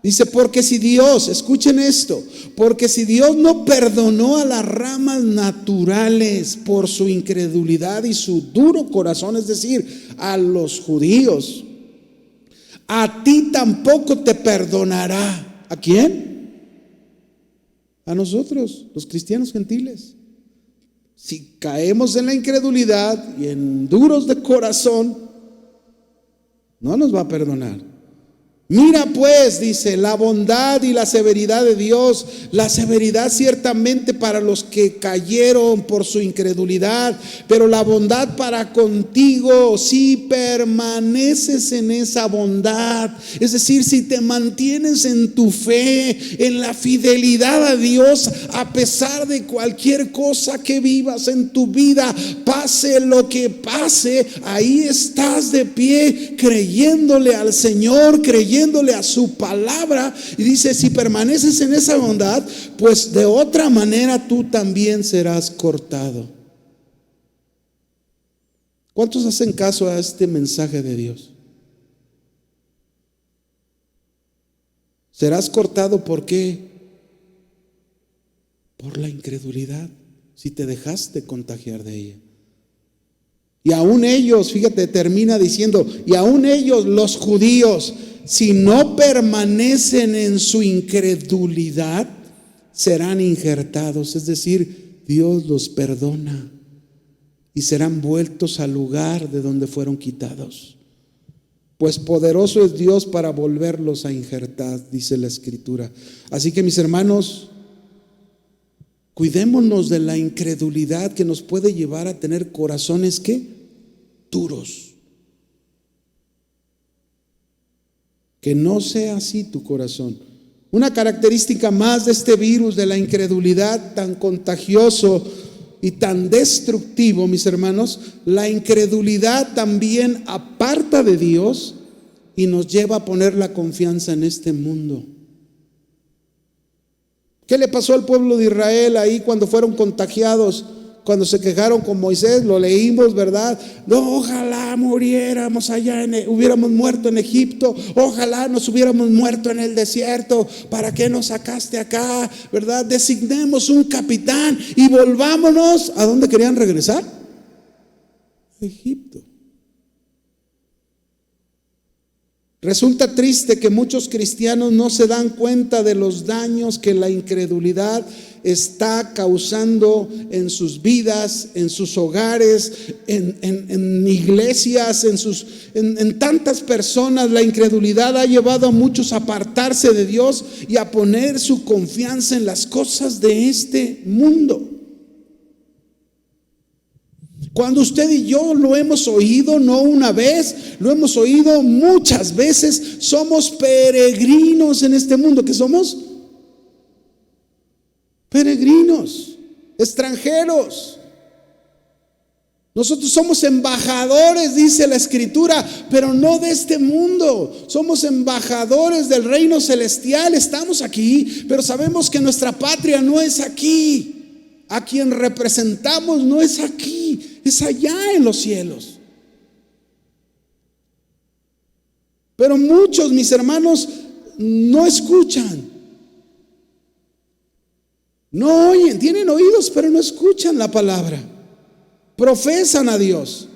Speaker 1: Dice, porque si Dios, escuchen esto, porque si Dios no perdonó a las ramas naturales por su incredulidad y su duro corazón, es decir, a los judíos, a ti tampoco te perdonará. ¿A quién? A nosotros, los cristianos gentiles. Si caemos en la incredulidad y en duros de corazón, no nos va a perdonar. Mira pues, dice, la bondad y la severidad de Dios. La severidad ciertamente para los que cayeron por su incredulidad, pero la bondad para contigo si permaneces en esa bondad. Es decir, si te mantienes en tu fe, en la fidelidad a Dios, a pesar de cualquier cosa que vivas en tu vida, pase lo que pase, ahí estás de pie, creyéndole al Señor, creyéndole a su palabra. Y dice, si permaneces en esa bondad, pues de otra manera tú también serás cortado. ¿Cuántos hacen caso a este mensaje de Dios? Serás cortado, ¿por qué? Por la incredulidad, si te dejaste contagiar de ella. Y aún ellos, fíjate, termina diciendo, y aún ellos, los judíos, si no permanecen en su incredulidad, serán injertados. Es decir, Dios los perdona y serán vueltos al lugar de donde fueron quitados. Pues poderoso es Dios para volverlos a injertar, dice la Escritura. Así que, mis hermanos, cuidémonos de la incredulidad que nos puede llevar a tener corazones, ¿qué? Duros. Que no sea así tu corazón. Una característica más de este virus de la incredulidad tan contagioso y tan destructivo, mis hermanos, la incredulidad también aparta de Dios y nos lleva a poner la confianza en este mundo. ¿Qué le pasó al pueblo de Israel ahí cuando fueron contagiados? Cuando se quejaron con Moisés, lo leímos, ¿verdad? No, ojalá muriéramos allá, hubiéramos muerto en Egipto, ojalá nos hubiéramos muerto en el desierto. ¿Para qué nos sacaste acá? ¿Verdad? Designemos un capitán y volvámonos. ¿A dónde querían regresar? A Egipto. Resulta triste que muchos cristianos no se dan cuenta de los daños que la incredulidad está causando en sus vidas, en sus hogares, en iglesias, en tantas personas. La incredulidad ha llevado a muchos a apartarse de Dios y a poner su confianza en las cosas de este mundo. Cuando usted y yo lo hemos oído, no una vez, lo hemos oído muchas veces, somos peregrinos en este mundo. ¿Qué somos? Peregrinos, extranjeros. Nosotros somos embajadores, dice la Escritura, pero no de este mundo. Somos embajadores del reino celestial. Estamos aquí, pero sabemos que nuestra patria no es aquí. A quien representamos no es aquí, es allá en los cielos. Pero muchos, mis hermanos, no escuchan, no oyen, tienen oídos pero no escuchan la palabra. Profesan a Dios,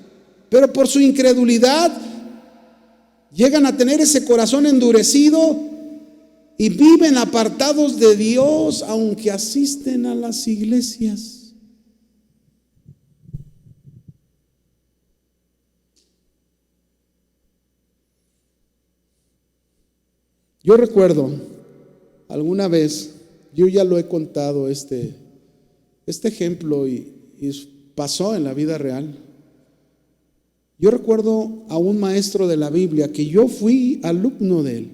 Speaker 1: pero por su incredulidad llegan a tener ese corazón endurecido y viven apartados de Dios, aunque asisten a las iglesias. Yo recuerdo alguna vez, yo ya lo he contado este ejemplo y pasó en la vida real. Yo recuerdo a un maestro de la Biblia que yo fui alumno de él.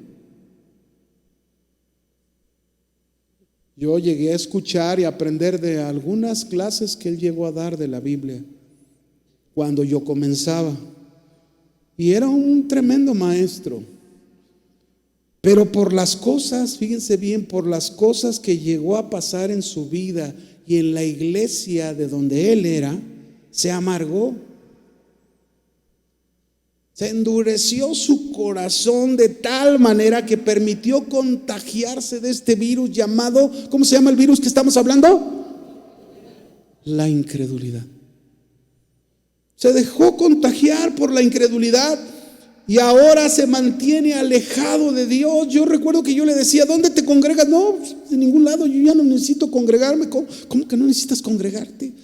Speaker 1: Yo llegué a escuchar y aprender de algunas clases que él llegó a dar de la Biblia cuando yo comenzaba. Y era un tremendo maestro. Pero por las cosas, fíjense bien, por las cosas que llegó a pasar en su vida y en la iglesia de donde él era, se amargó. Se endureció su corazón de tal manera que permitió contagiarse de este virus llamado, ¿cómo se llama el virus que estamos hablando? La incredulidad. Se dejó contagiar por la incredulidad y ahora se mantiene alejado de Dios. Yo recuerdo que yo le decía, ¿dónde te congregas? No, de ningún lado, yo ya no necesito congregarme. ¿Cómo que no necesitas congregarte?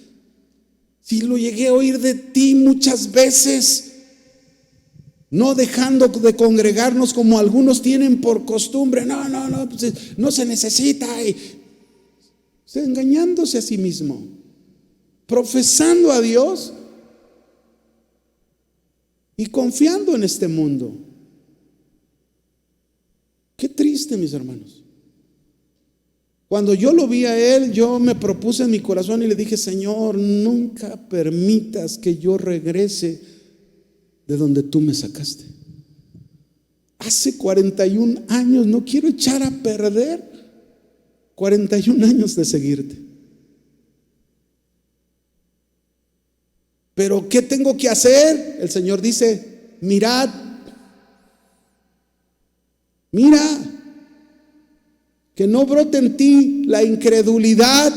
Speaker 1: Si lo llegué a oír de ti muchas veces. No dejando de congregarnos como algunos tienen por costumbre. No, pues no se necesita. Engañándose a sí mismo, profesando a Dios y confiando en este mundo. Qué triste, mis hermanos. Cuando yo lo vi a él, yo me propuse en mi corazón y le dije, Señor, nunca permitas que yo regrese de donde tú me sacaste. Hace 41 años, no quiero echar a perder 41 años de seguirte. Pero ¿qué tengo que hacer? El Señor dice, mirad, mira, que no brote en ti la incredulidad.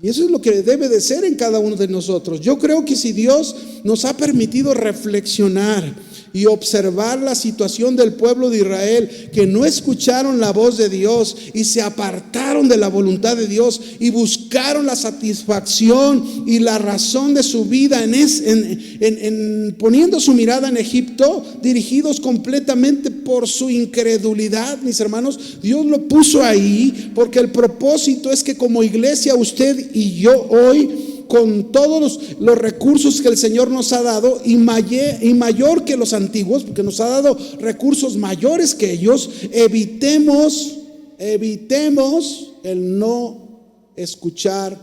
Speaker 1: Y eso es lo que debe de ser en cada uno de nosotros. Yo creo que si Dios nos ha permitido reflexionar y observar la situación del pueblo de Israel, que no escucharon la voz de Dios y se apartaron de la voluntad de Dios y buscaron la satisfacción y la razón de su vida en poniendo su mirada en Egipto, dirigidos completamente por su incredulidad, mis hermanos. Dios lo puso ahí porque el propósito es que como iglesia usted y yo hoy con todos los recursos que el Señor nos ha dado y mayor que los antiguos, porque nos ha dado recursos mayores que ellos, evitemos el no escuchar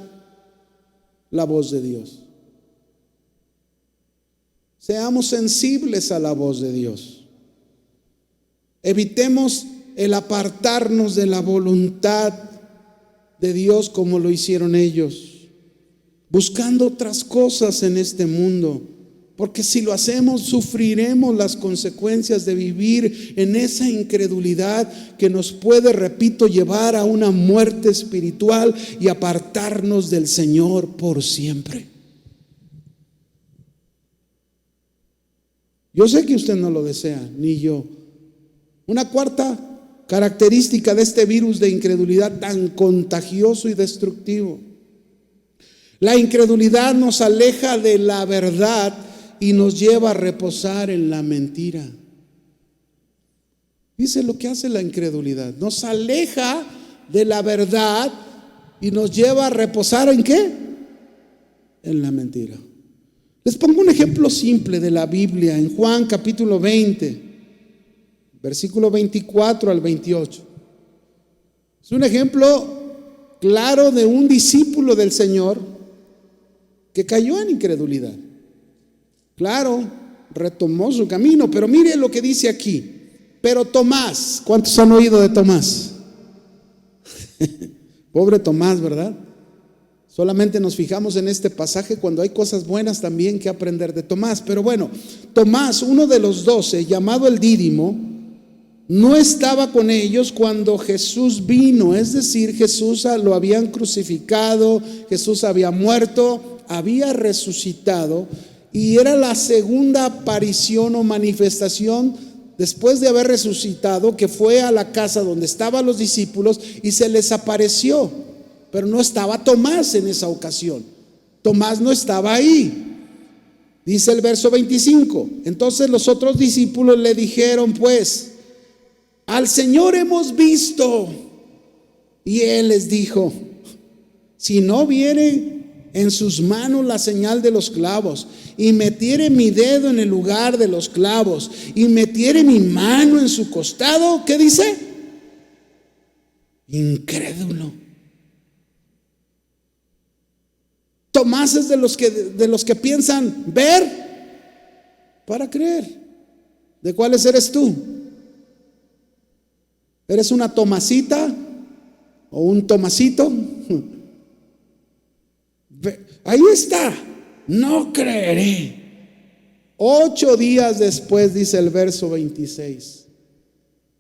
Speaker 1: la voz de Dios. Seamos sensibles a la voz de Dios. Evitemos el apartarnos de la voluntad de Dios como lo hicieron ellos, buscando otras cosas en este mundo, porque si lo hacemos sufriremos las consecuencias de vivir en esa incredulidad que nos puede, repito, llevar a una muerte espiritual y apartarnos del Señor por siempre. Yo sé que usted no lo desea, ni yo. Una cuarta característica de este virus de incredulidad tan contagioso y destructivo: la incredulidad nos aleja de la verdad y nos lleva a reposar en la mentira. Dice lo que hace la incredulidad: nos aleja de la verdad y nos lleva a reposar ¿en qué? En la mentira. Les pongo un ejemplo simple de la Biblia en Juan capítulo 20, versículo 24 al 28. Es un ejemplo claro de un discípulo del Señor que cayó en incredulidad. Claro, retomó su camino, pero mire lo que dice aquí. Pero Tomás, ¿cuántos han oído de Tomás? Pobre Tomás, ¿verdad? Solamente nos fijamos en este pasaje cuando hay cosas buenas también que aprender de Tomás. Pero bueno, Tomás, uno de los 12, llamado el Dídimo, no estaba con ellos cuando Jesús vino. Es decir, Jesús lo habían crucificado, Jesús había muerto, había resucitado, y era la segunda aparición o manifestación después de haber resucitado, que fue a la casa donde estaban los discípulos y se les apareció. Pero no estaba Tomás en esa ocasión. Tomás no estaba ahí. Dice el verso 25. Entonces los otros discípulos le dijeron, pues, al Señor hemos visto. Y él les dijo, si no viere en sus manos la señal de los clavos, y metiere mi dedo en el lugar de los clavos, y metiere mi mano en su costado, ¿qué dice? Incrédulo. Tomás es de los que piensan ver para creer. ¿De cuáles eres tú? ¿Eres una Tomasita o un Tomasito? Ahí está, no creeré. 8 días después, dice el verso 26.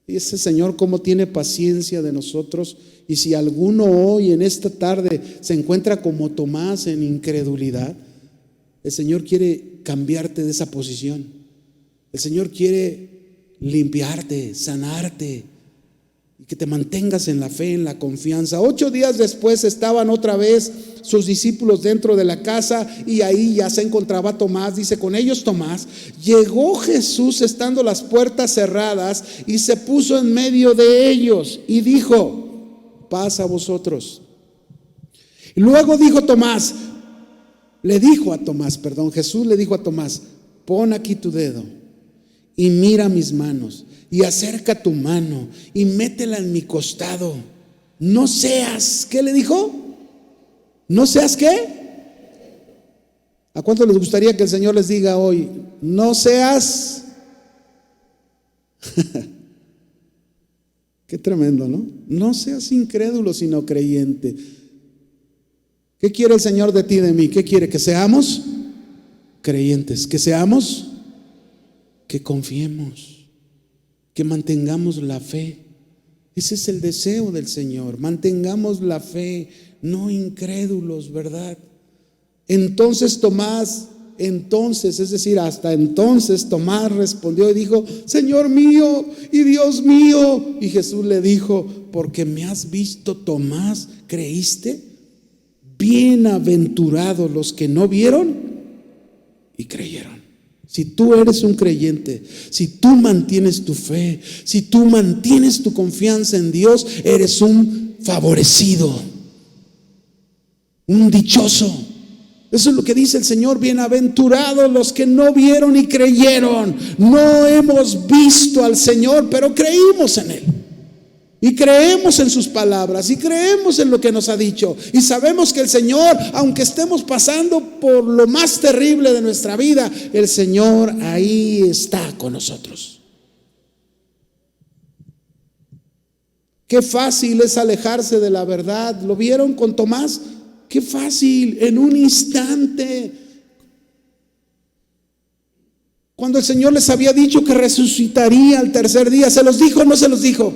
Speaker 1: Y ese Señor cómo tiene paciencia de nosotros. Y si alguno hoy en esta tarde se encuentra como Tomás en incredulidad, el Señor quiere cambiarte de esa posición. El Señor quiere limpiarte, sanarte y que te mantengas en la fe, en la confianza. 8 días después estaban otra vez sus discípulos dentro de la casa y ahí ya se encontraba Tomás. Dice, con ellos Tomás. Llegó Jesús estando las puertas cerradas y se puso en medio de ellos y dijo, paz a vosotros. Y luego Jesús le dijo a Tomás, pon aquí tu dedo y mira mis manos y acerca tu mano y métela en mi costado. No seas, ¿qué le dijo? ¿No seas qué? ¿A cuánto les gustaría que el Señor les diga hoy, no seas? Qué tremendo, ¿no? No seas incrédulo, sino creyente. ¿Qué quiere el Señor de ti y de mí? ¿Qué quiere? Que seamos creyentes, que seamos, que confiemos, que mantengamos la fe. Ese es el deseo del Señor. Mantengamos la fe, no incrédulos, ¿verdad? Entonces Tomás, hasta entonces Tomás respondió y dijo, Señor mío y Dios mío. Y Jesús le dijo, porque me has visto, Tomás, ¿creíste? Bienaventurados los que no vieron y creyeron. Si tú eres un creyente, si tú mantienes tu fe, si tú mantienes tu confianza en Dios, eres un favorecido, un dichoso. Eso es lo que dice el Señor: bienaventurados los que no vieron y creyeron. No hemos visto al Señor, pero creímos en Él. Y creemos en sus palabras, y creemos en lo que nos ha dicho. Y sabemos que el Señor, aunque estemos pasando por lo más terrible de nuestra vida, el Señor ahí está con nosotros. Qué fácil es alejarse de la verdad. ¿Lo vieron con Tomás? Qué fácil, en un instante. Cuando el Señor les había dicho que resucitaría al tercer día, ¿se los dijo o no se los dijo?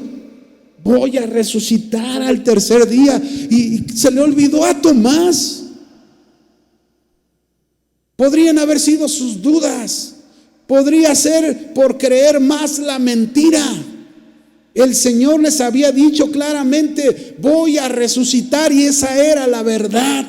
Speaker 1: Voy a resucitar al tercer día. Y se le olvidó a Tomás. Podrían haber sido sus dudas. Podría ser por creer más la mentira. El Señor les había dicho claramente: voy a resucitar, y esa era la verdad.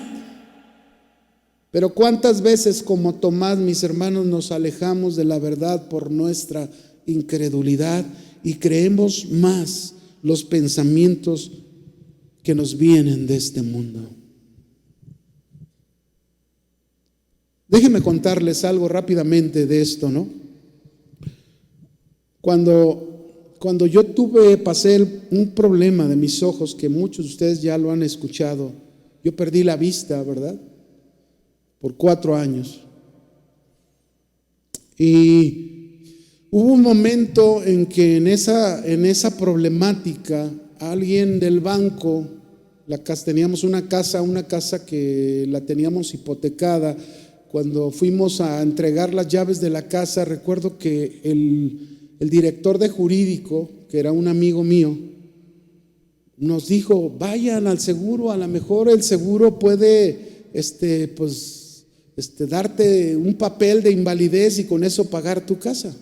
Speaker 1: Pero cuántas veces, como Tomás, mis hermanos, nos alejamos de la verdad por nuestra incredulidad y creemos más los pensamientos que nos vienen de este mundo. Déjenme contarles algo rápidamente de esto, ¿no? Cuando yo pasé un problema de mis ojos, que muchos de ustedes ya lo han escuchado, yo perdí la vista, ¿verdad? Por 4 años. Y hubo un momento en que en esa problemática, alguien del banco, teníamos una casa que la teníamos hipotecada. Cuando fuimos a entregar las llaves de la casa, recuerdo que el director de jurídico, que era un amigo mío, nos dijo: vayan al seguro, a lo mejor el seguro puede darte un papel de invalidez y con eso pagar tu casa.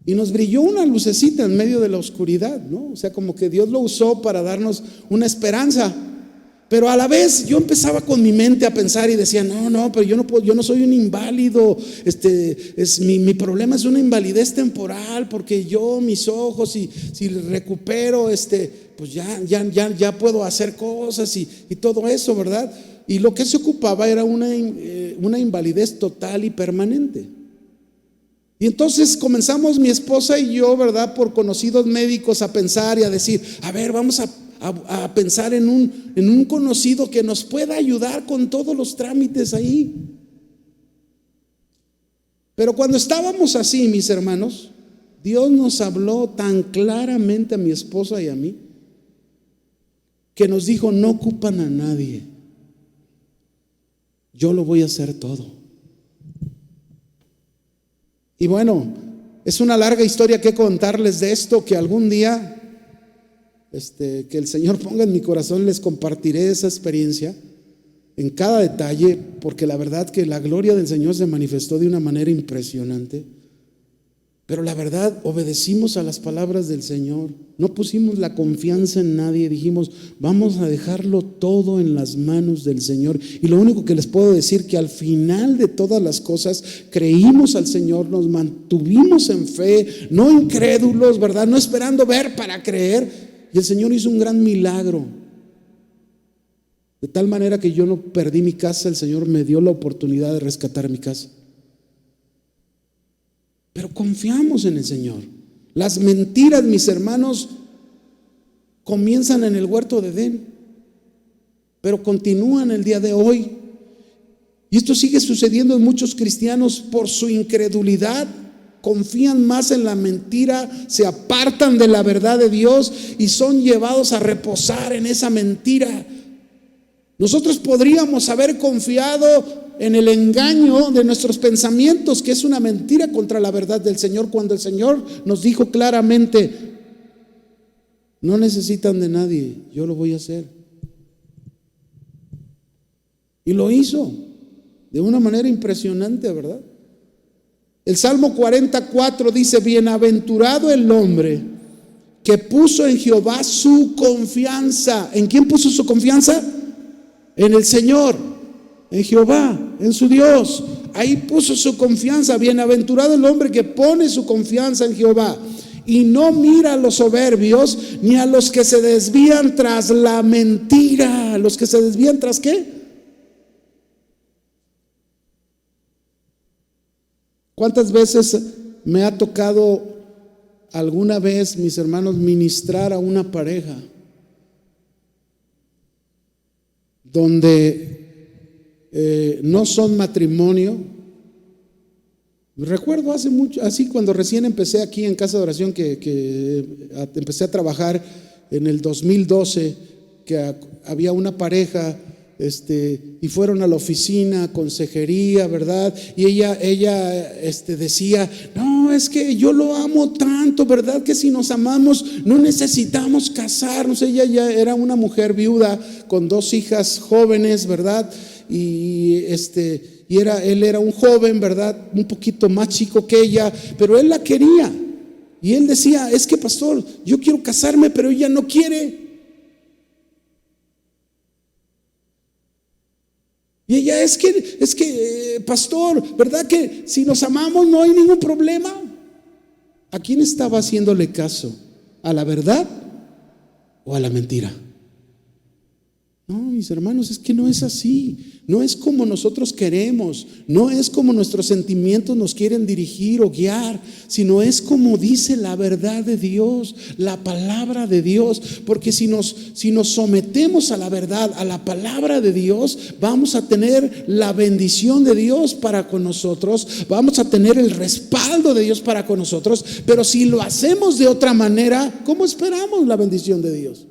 Speaker 1: Y nos brilló una lucecita en medio de la oscuridad, ¿no? O sea, como que Dios lo usó para darnos una esperanza. Pero a la vez yo empezaba con mi mente a pensar y decía: no, pero yo no soy un inválido. Mi problema es una invalidez temporal, porque mis ojos, si recupero, pues ya puedo hacer cosas y todo eso, ¿verdad? Y lo que se ocupaba era una invalidez total y permanente. Y entonces comenzamos mi esposa y yo, ¿verdad?, por conocidos médicos, a pensar y a decir: a ver, vamos a pensar en un conocido que nos pueda ayudar con todos los trámites ahí. Pero cuando estábamos así, mis hermanos, Dios nos habló tan claramente a mi esposa y a mí, que nos dijo: no ocupan a nadie, yo lo voy a hacer todo. Y bueno, es una larga historia que contarles de esto, que algún día, que el Señor ponga en mi corazón, les compartiré esa experiencia en cada detalle, porque la verdad que la gloria del Señor se manifestó de una manera impresionante. Pero la verdad, obedecimos a las palabras del Señor, no pusimos la confianza en nadie, dijimos: vamos a dejarlo todo en las manos del Señor. Y lo único que les puedo decir, que al final de todas las cosas creímos al Señor, nos mantuvimos en fe, no incrédulos, ¿verdad?, no esperando ver para creer. Y el Señor hizo un gran milagro, de tal manera que yo no perdí mi casa. El Señor me dio la oportunidad de rescatar mi casa. Pero confiamos en el Señor. Las mentiras, mis hermanos, comienzan en el huerto de Edén, pero continúan el día de hoy. Y esto sigue sucediendo en muchos cristianos. Por su incredulidad, confían más en la mentira, se apartan de la verdad de Dios y son llevados a reposar en esa mentira. Nosotros podríamos haber confiado en el engaño de nuestros pensamientos, que es una mentira contra la verdad del Señor, cuando el Señor nos dijo claramente: no necesitan de nadie, yo lo voy a hacer. Y lo hizo de una manera impresionante, ¿verdad? El Salmo 44 dice: bienaventurado el hombre que puso en Jehová su confianza. ¿En quién puso su confianza? En el Señor, en Jehová, en su Dios. Ahí puso su confianza. Bienaventurado el hombre que pone su confianza en Jehová y no mira a los soberbios ni a los que se desvían tras la mentira. ¿Los que se desvían tras qué? ¿Cuántas veces me ha tocado alguna vez, mis hermanos, ministrar a una pareja donde no son matrimonio? Recuerdo hace mucho, así cuando recién empecé aquí en Casa de Oración, que empecé a trabajar en el 2012, que había una pareja y fueron a la oficina, consejería, ¿verdad? Y ella decía, no, es que yo lo amo tanto, ¿verdad? Que si nos amamos no necesitamos casarnos. Ella ya era una mujer viuda con 2 hijas jóvenes, ¿verdad? Y él era un joven, ¿verdad? Un poquito más chico que ella, pero él la quería. Y él decía, es que pastor, yo quiero casarme, pero ella no quiere. Y ella, es que pastor, ¿verdad que si nos amamos no hay ningún problema? ¿A quién estaba haciéndole caso? ¿A la verdad o a la mentira? No, mis hermanos, es que no es así. No es como nosotros queremos, no es como nuestros sentimientos nos quieren dirigir o guiar, sino es como dice la verdad de Dios, la palabra de Dios. Porque si nos sometemos a la verdad, a la palabra de Dios, vamos a tener la bendición de Dios para con nosotros, vamos a tener el respaldo de Dios para con nosotros. Pero si lo hacemos de otra manera, ¿cómo esperamos la bendición de Dios?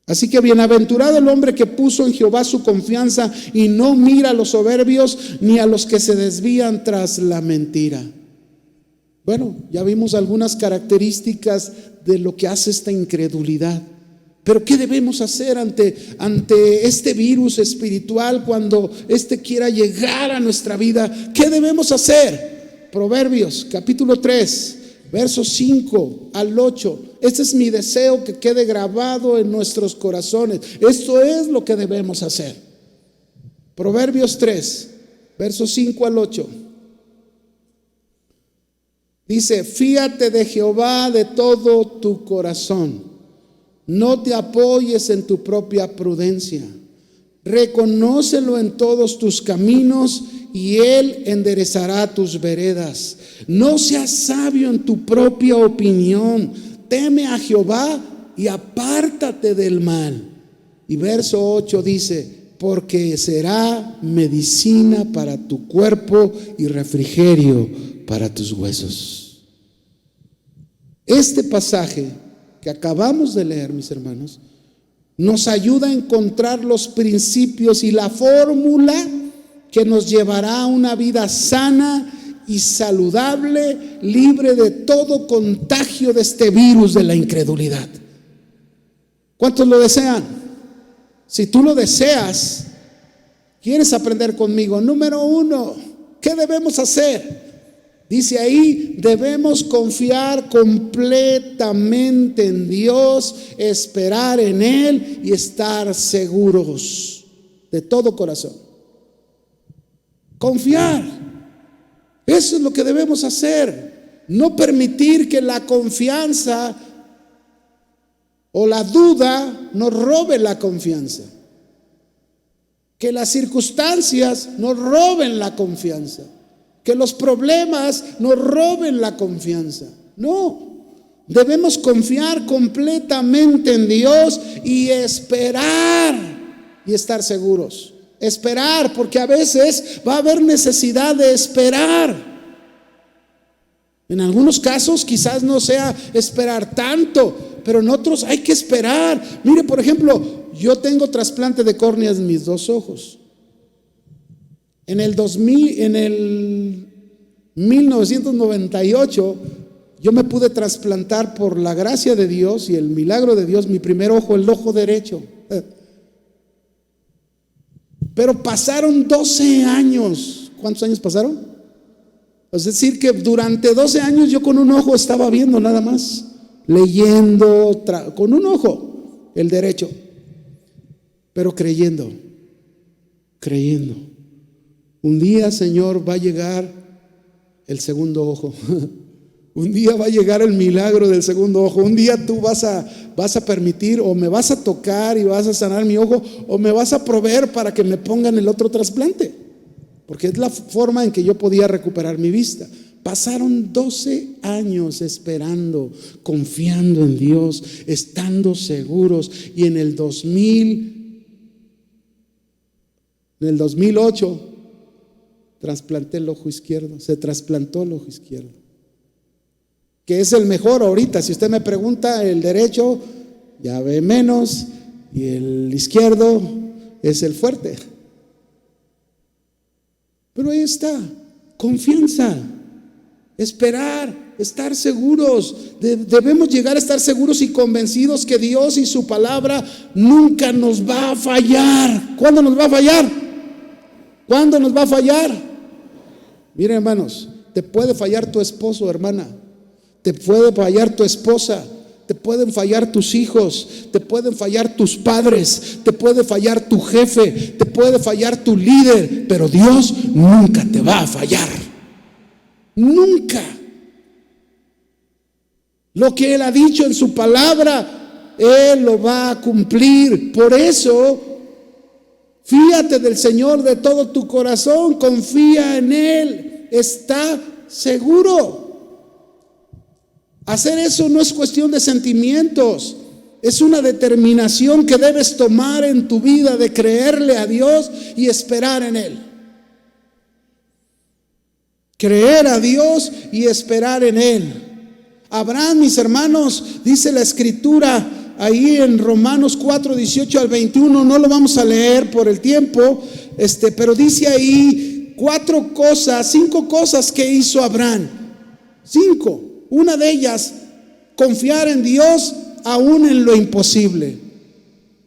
Speaker 1: Así que bienaventurado el hombre que puso en Jehová su confianza y no mira a los soberbios ni a los que se desvían tras la mentira. Bueno, ya vimos algunas características de lo que hace esta incredulidad. Pero ¿qué debemos hacer ante este virus espiritual cuando quiera llegar a nuestra vida? ¿Qué debemos hacer? Proverbios capítulo 3, versos 5 al 8. Este es mi deseo, que quede grabado en nuestros corazones. Esto es lo que debemos hacer. Proverbios 3, versos 5 al 8. Dice: fíate de Jehová de todo tu corazón, no te apoyes en tu propia prudencia. Reconócelo en todos tus caminos y Él enderezará tus veredas. No seas sabio en tu propia opinión. Teme a Jehová y apártate del mal. Y verso 8 dice: porque será medicina para tu cuerpo y refrigerio para tus huesos. Este pasaje que acabamos de leer, mis hermanos, nos ayuda a encontrar los principios y la fórmula que nos llevará a una vida sana y saludable, libre de todo contagio de este virus de la incredulidad. ¿Cuántos lo desean? Si tú lo deseas, ¿quieres aprender conmigo? Número 1, ¿qué debemos hacer? Dice ahí, debemos confiar completamente en Dios, esperar en Él y estar seguros de todo corazón. Confiar. Eso es lo que debemos hacer. No permitir que la confianza o la duda nos robe la confianza. Que las circunstancias nos roben la confianza. Que los problemas nos roben la confianza. No, debemos confiar completamente en Dios y esperar y estar seguros. Esperar, porque a veces va a haber necesidad de esperar. En algunos casos quizás no sea esperar tanto, pero en otros hay que esperar. Mire, por ejemplo, yo tengo trasplante de córneas en mis 2 ojos. En el 1998 yo me pude trasplantar por la gracia de Dios y el milagro de Dios mi primer ojo, el ojo derecho. Pero pasaron 12 años. ¿Cuántos años pasaron? Es decir, que durante 12 años yo con un ojo estaba viendo nada más, leyendo, con un ojo, el derecho, pero creyendo. Un día, Señor, va a llegar el segundo ojo. Un día va a llegar el milagro del segundo ojo. Un día tú vas a permitir, o me vas a tocar y vas a sanar mi ojo, o me vas a proveer para que me pongan el otro trasplante, porque es la forma en que yo podía recuperar mi vista. Pasaron 12 años esperando, confiando en Dios, estando seguros, y en el 2008 trasplanté el ojo izquierdo. Se trasplantó el ojo izquierdo, que es el mejor ahorita. Si usted me pregunta, el derecho ya ve menos y el izquierdo es el fuerte. Pero ahí está, confianza, esperar, estar seguros. Debemos llegar a estar seguros y convencidos que Dios y su palabra nunca nos va a fallar. ¿Cuándo nos va a fallar? ¿Cuándo nos va a fallar? Miren, hermanos, te puede fallar tu esposo, hermana. Te puede fallar tu esposa, te pueden fallar tus hijos, te pueden fallar tus padres, te puede fallar tu jefe, te puede fallar tu líder, pero Dios nunca te va a fallar. Nunca. Lo que Él ha dicho en su palabra, Él lo va a cumplir. Por eso, fíate del Señor de todo tu corazón, confía en Él, está seguro. Hacer eso no es cuestión de sentimientos, es una determinación que debes tomar en tu vida de creerle a Dios y esperar en Él. Creer a Dios y esperar en Él. Abraham, mis hermanos, dice la Escritura ahí en Romanos 4, 18 al 21, no lo vamos a leer por el tiempo, pero dice ahí 5 cosas que hizo Abraham. 5. Una de ellas, confiar en Dios aún en lo imposible.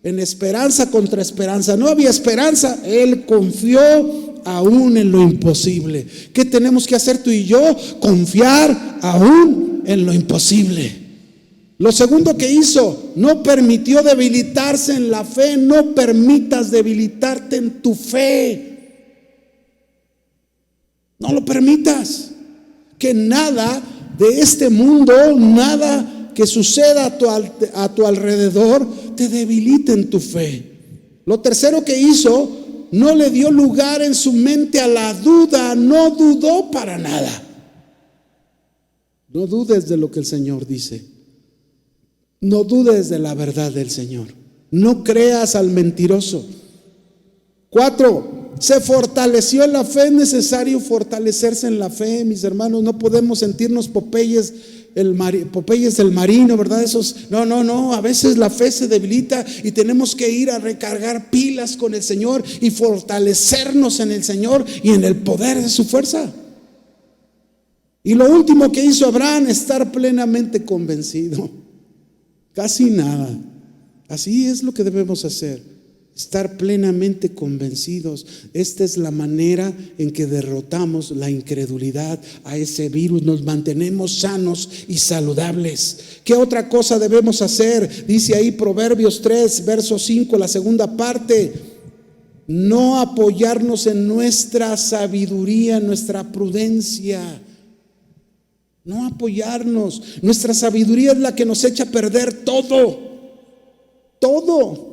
Speaker 1: En esperanza contra esperanza. No había esperanza, él confió aún en lo imposible. ¿Qué tenemos que hacer tú y yo? Confiar aún en lo imposible. Lo segundo que hizo, no permitió debilitarse en la fe. No permitas debilitarte en tu fe. No lo permitas. Que nada de este mundo, nada que suceda a tu alrededor te debilite en tu fe. Lo tercero que hizo, no le dio lugar en su mente a la duda. No dudó para nada. No dudes de lo que el Señor dice. No dudes de la verdad del Señor. No creas al mentiroso. 4. Se fortaleció en la fe. Es necesario fortalecerse en la fe, mis hermanos. No podemos sentirnos Popeyes del marino, ¿verdad? No. A veces la fe se debilita y tenemos que ir a recargar pilas con el Señor y fortalecernos en el Señor y en el poder de su fuerza. Y lo último que hizo Abraham, estar plenamente convencido. Casi nada. Así es lo que debemos hacer. Estar plenamente convencidos. Esta es la manera en que derrotamos la incredulidad, a ese virus. Nos mantenemos sanos y saludables. ¿Qué otra cosa debemos hacer? Dice ahí Proverbios 3, verso 5, la segunda parte. No apoyarnos en nuestra sabiduría, nuestra prudencia. No apoyarnos. Nuestra sabiduría es la que nos echa a perder todo. Todo.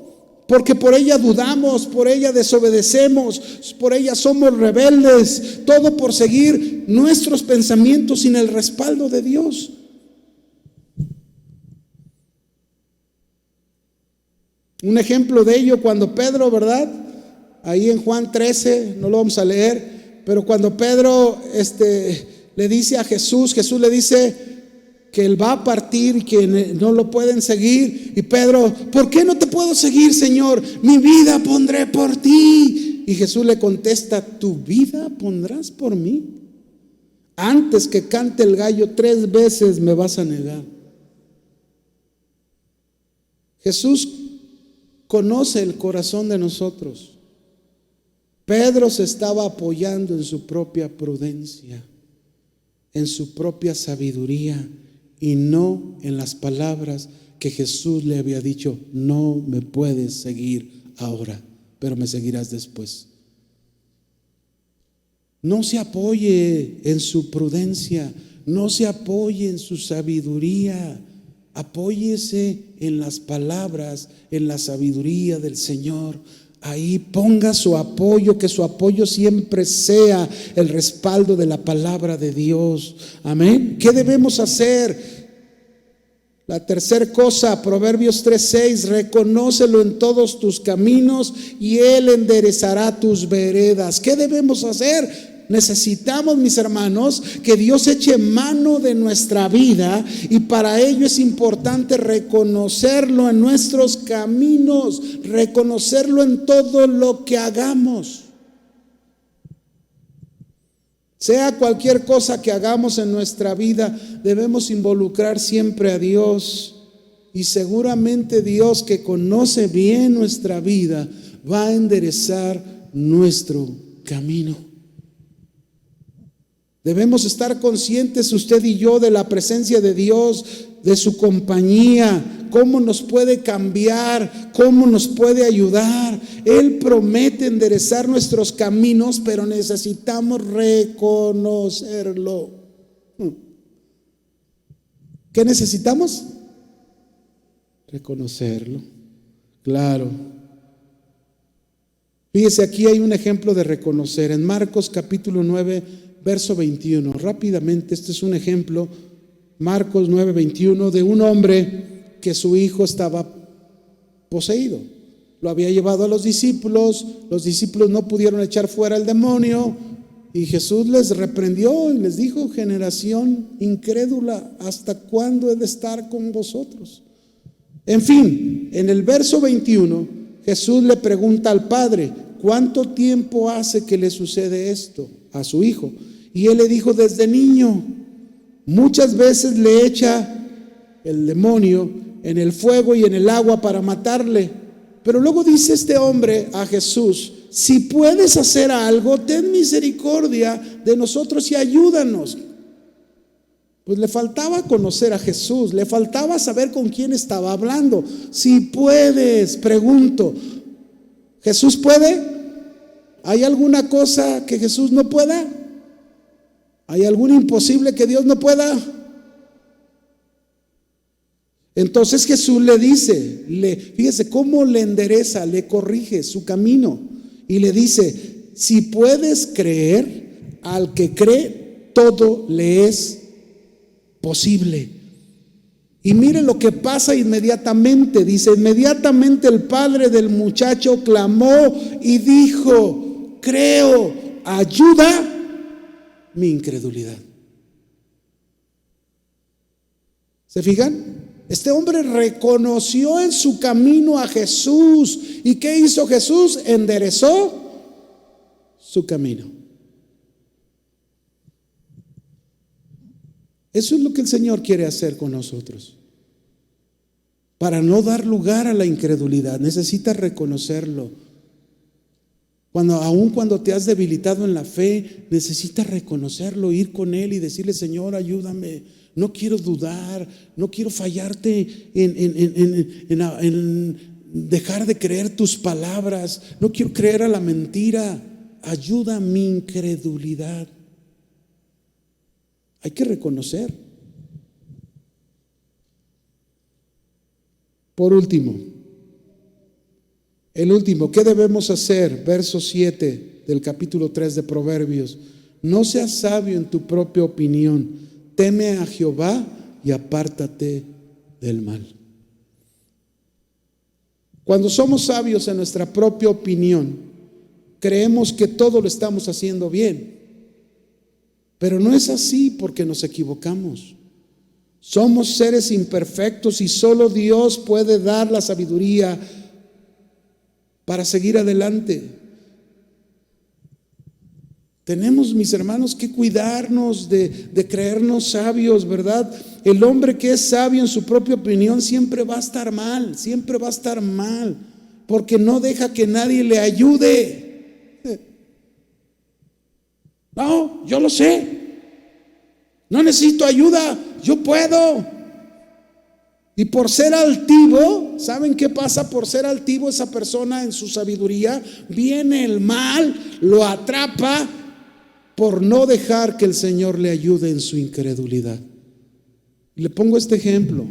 Speaker 1: Porque por ella dudamos, por ella desobedecemos, por ella somos rebeldes. Todo por seguir nuestros pensamientos sin el respaldo de Dios. Un ejemplo de ello cuando Pedro, ¿verdad? Ahí en Juan 13, no lo vamos a leer, pero cuando Pedro le dice a Jesús, Jesús le dice que él va a partir y que no lo pueden seguir. Y Pedro, ¿por qué no te puedo seguir, Señor? Mi vida pondré por ti. Y Jesús le contesta, ¿tu vida pondrás por mí? Antes que cante el gallo 3 veces me vas a negar. Jesús conoce el corazón de nosotros. Pedro se estaba apoyando en su propia prudencia, en su propia sabiduría, y no en las palabras que Jesús le había dicho: no me puedes seguir ahora, pero me seguirás después. No se apoye en su prudencia, no se apoye en su sabiduría. Apóyese en las palabras, en la sabiduría del Señor. Ahí ponga su apoyo, que su apoyo siempre sea el respaldo de la palabra de Dios. Amén. ¿Qué debemos hacer? La tercera cosa, Proverbios 3:6, reconócelo en todos tus caminos y Él enderezará tus veredas. ¿Qué debemos hacer? Necesitamos, mis hermanos, que Dios eche mano de nuestra vida, y para ello es importante reconocerlo en nuestros caminos, reconocerlo en todo lo que hagamos. Sea cualquier cosa que hagamos en nuestra vida, debemos involucrar siempre a Dios, y seguramente Dios, que conoce bien nuestra vida, va a enderezar nuestro camino. Debemos estar conscientes, usted y yo, de la presencia de Dios, de su compañía, cómo nos puede cambiar, cómo nos puede ayudar. Él promete enderezar nuestros caminos, pero necesitamos reconocerlo. ¿Qué necesitamos? Reconocerlo. Claro. Fíjese, aquí hay un ejemplo de reconocer. En Marcos capítulo 9, verso 21. Rápidamente, este es un ejemplo. Marcos 9:21, de un hombre que su hijo estaba poseído. Lo había llevado a los discípulos no pudieron echar fuera el demonio, y Jesús les reprendió y les dijo: generación incrédula, ¿hasta cuándo he de estar con vosotros? En fin, en el verso 21, Jesús le pregunta al padre: ¿cuánto tiempo hace que le sucede esto a su hijo? Y él le dijo: desde niño. Muchas veces le echa el demonio en el fuego y en el agua para matarle. Pero luego dice este hombre a Jesús: si puedes hacer algo, ten misericordia de nosotros y ayúdanos. Pues le faltaba conocer a Jesús, le faltaba saber con quién estaba hablando. Si puedes, pregunto, ¿Jesús puede? ¿Hay alguna cosa que Jesús no pueda? ¿Hay algún imposible que Dios no pueda? Entonces Jesús le dice, fíjese cómo le endereza, le corrige su camino, y le dice: si puedes creer, al que cree todo le es posible. Y mire lo que pasa inmediatamente. Dice: inmediatamente el padre del muchacho clamó y dijo: creo, ayuda mi incredulidad. ¿Se fijan? Este hombre reconoció en su camino a Jesús. ¿Y qué hizo Jesús? Enderezó su camino. Eso es lo que el Señor quiere hacer con nosotros. Para no dar lugar a la incredulidad, necesitas reconocerlo. Aun cuando te has debilitado en la fe, necesitas reconocerlo, ir con Él y decirle: Señor, ayúdame, no quiero dudar, no quiero fallarte en dejar de creer tus palabras, no quiero creer a la mentira, ayuda mi incredulidad. Hay que reconocer. Por último, el último, ¿qué debemos hacer? Verso 7 del capítulo 3 de Proverbios: no seas sabio en tu propia opinión, teme a Jehová y apártate del mal. Cuando somos sabios en nuestra propia opinión, creemos que todo lo estamos haciendo bien, pero no es así, porque nos equivocamos. Somos seres imperfectos y solo Dios puede dar la sabiduría para seguir adelante. Tenemos, mis hermanos, que cuidarnos de creernos sabios, ¿verdad? El hombre que es sabio en su propia opinión siempre va a estar mal, siempre va a estar mal, porque no deja que nadie le ayude. No, yo lo sé, no necesito ayuda, yo puedo. Y por ser altivo, ¿saben qué pasa? Por ser altivo, esa persona en su sabiduría, viene el mal, lo atrapa por no dejar que el Señor le ayude en su incredulidad. Y le pongo este ejemplo.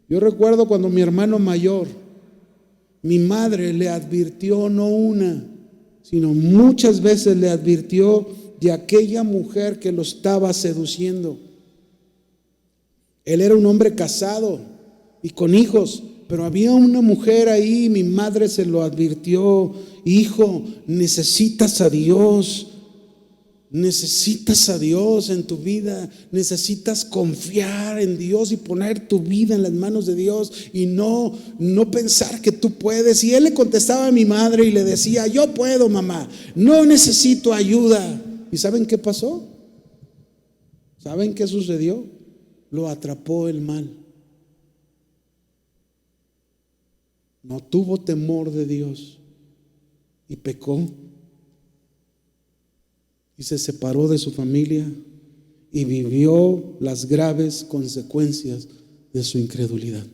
Speaker 1: Yo recuerdo cuando mi hermano mayor, mi madre le advirtió, no una, sino muchas veces le advirtió de aquella mujer que lo estaba seduciendo. Él era un hombre casado y con hijos, pero había una mujer ahí. Mi madre se lo advirtió: hijo, necesitas a Dios. Necesitas a Dios en tu vida, necesitas confiar en Dios y poner tu vida en las manos de Dios y no pensar que tú puedes. Y él le contestaba a mi madre y le decía: yo puedo, mamá, no necesito ayuda. ¿Y saben qué pasó? ¿Saben qué sucedió? Lo atrapó el mal. No tuvo temor de Dios y pecó. Y se separó de su familia y vivió las graves consecuencias de su incredulidad.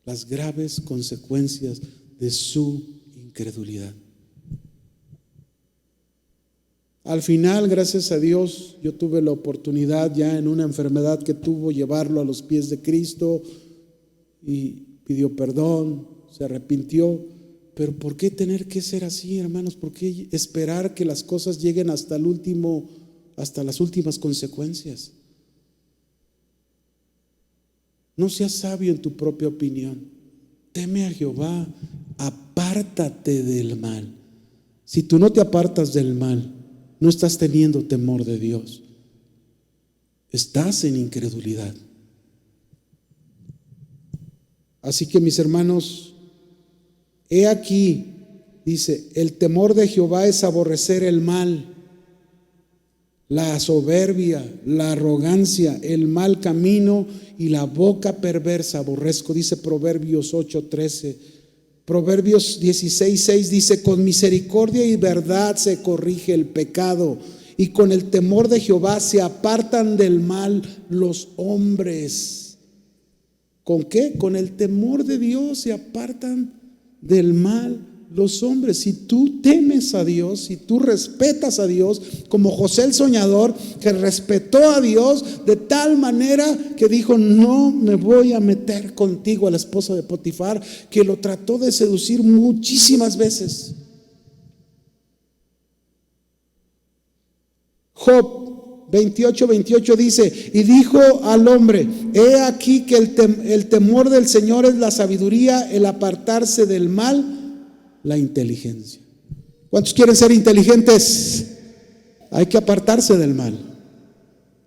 Speaker 1: Las graves consecuencias de su incredulidad. Al final, gracias a Dios, yo tuve la oportunidad, ya en una enfermedad que tuvo, llevarlo a los pies de Cristo, y pidió perdón, se arrepintió. Pero ¿por qué tener que ser así, hermanos? ¿Por qué esperar que las cosas lleguen hasta las últimas consecuencias? No seas sabio en tu propia opinión. Teme a Jehová, apártate del mal. Si tú no te apartas del mal, no estás teniendo temor de Dios. Estás en incredulidad. Así que, mis hermanos, he aquí, dice, el temor de Jehová es aborrecer el mal, la soberbia, la arrogancia, el mal camino y la boca perversa aborrezco, dice Proverbios 8:13. Proverbios 16:6 dice: con misericordia y verdad se corrige el pecado, y con el temor de Jehová se apartan del mal los hombres. ¿Con qué? Con el temor de Dios se apartan del mal los hombres. Si tú temes a Dios, si tú respetas a Dios, como José el soñador, que respetó a Dios de tal manera que dijo: no me voy a meter contigo, a la esposa de Potifar, que lo trató de seducir muchísimas veces. Job 28:28 dice: y dijo al hombre: he aquí que el temor del Señor es la sabiduría, el apartarse del mal, la inteligencia. ¿Cuántos quieren ser inteligentes? Hay que apartarse del mal.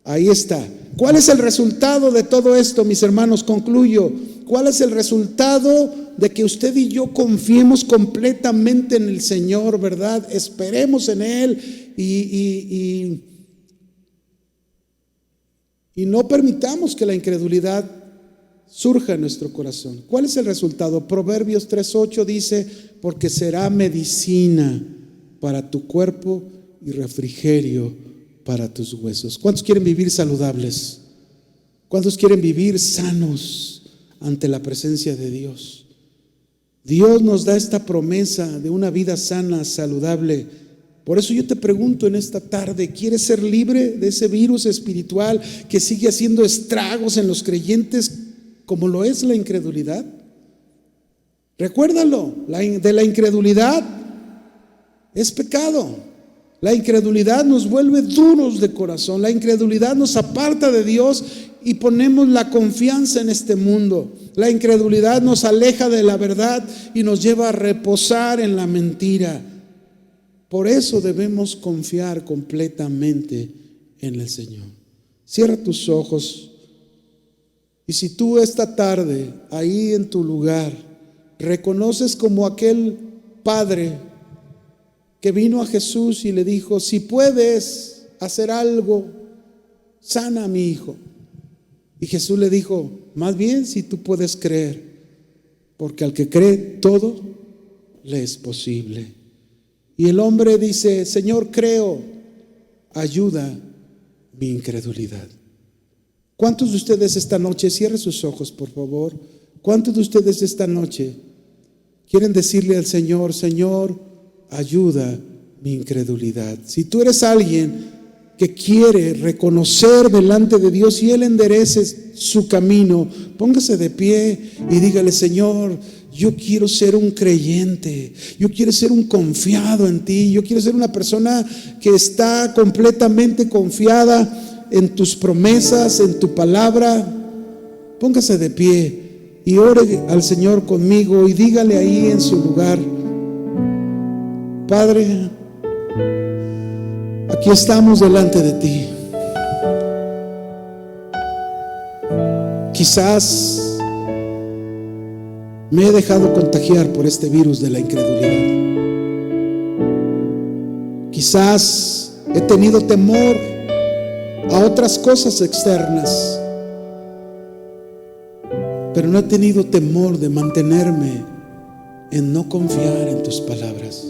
Speaker 1: Ahí está. ¿Cuál es el resultado de todo esto, mis hermanos? Concluyo. ¿Cuál es el resultado de que usted y yo confiemos completamente en el Señor, verdad? Esperemos en Él y no permitamos que la incredulidad surja en nuestro corazón. ¿Cuál es el resultado? Proverbios 3:8 dice: porque será medicina para tu cuerpo y refrigerio para tus huesos. ¿Cuántos quieren vivir saludables? ¿Cuántos quieren vivir sanos ante la presencia de Dios? Dios nos da esta promesa de una vida sana, saludable. Por eso yo te pregunto en esta tarde: ¿quieres ser libre de ese virus espiritual que sigue haciendo estragos en los creyentes, como lo es la incredulidad? Recuérdalo, de la incredulidad es pecado. La incredulidad nos vuelve duros de corazón. La incredulidad nos aparta de Dios y ponemos la confianza en este mundo. La incredulidad nos aleja de la verdad y nos lleva a reposar en la mentira. Por eso debemos confiar completamente en el Señor. Cierra tus ojos. Y si tú esta tarde, ahí en tu lugar, reconoces como aquel padre que vino a Jesús y le dijo: si puedes hacer algo, sana a mi hijo. Y Jesús le dijo: más bien, si tú puedes creer, porque al que cree todo le es posible. Y el hombre dice: Señor, creo, ayuda mi incredulidad. ¿Cuántos de ustedes esta noche, cierren sus ojos por favor, cuántos de ustedes esta noche quieren decirle al Señor: Señor, ayuda mi incredulidad. Si tú eres alguien que quiere reconocer delante de Dios y Él enderece su camino, póngase de pie y dígale: Señor, yo quiero ser un creyente, yo quiero ser un confiado en ti, yo quiero ser una persona que está completamente confiada en tus promesas, en tu palabra. Póngase de pie y ore al Señor conmigo y dígale ahí en su lugar: Padre, aquí estamos delante de ti. Quizás me he dejado contagiar por este virus de la incredulidad. Quizás he tenido temor a otras cosas externas, pero no he tenido temor de mantenerme en no confiar en tus palabras.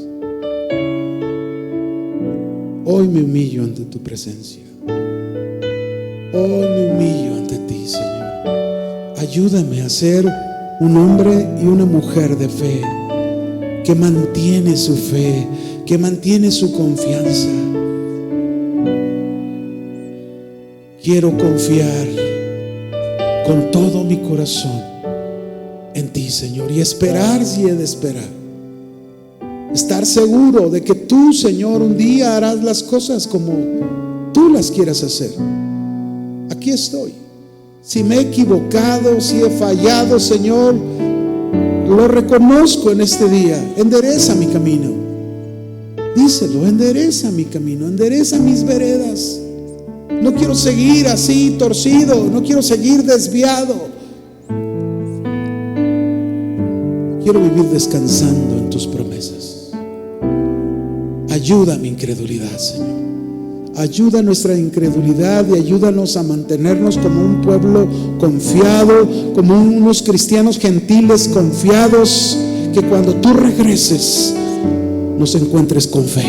Speaker 1: Hoy me humillo ante tu presencia. Hoy me humillo ante ti, Señor. Ayúdame a ser un hombre y una mujer de fe, que mantiene su fe, que mantiene su confianza. Quiero confiar con todo mi corazón en ti, Señor, y esperar si he de esperar. Estar seguro de que tú, Señor, un día harás las cosas como tú las quieras hacer. Aquí estoy. Si me he equivocado, si he fallado, Señor, lo reconozco en este día. Endereza mi camino. Díselo: endereza mi camino, endereza mis veredas. No quiero seguir así torcido, no quiero seguir desviado. Quiero vivir descansando en tus promesas. Ayuda a mi incredulidad, Señor. Ayuda nuestra incredulidad y ayúdanos a mantenernos como un pueblo confiado, como unos cristianos gentiles confiados, que cuando tú regreses nos encuentres con fe,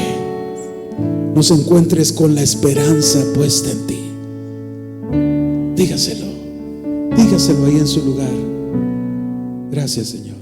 Speaker 1: nos encuentres con la esperanza puesta en ti. Dígaselo ahí en su lugar. Gracias, Señor.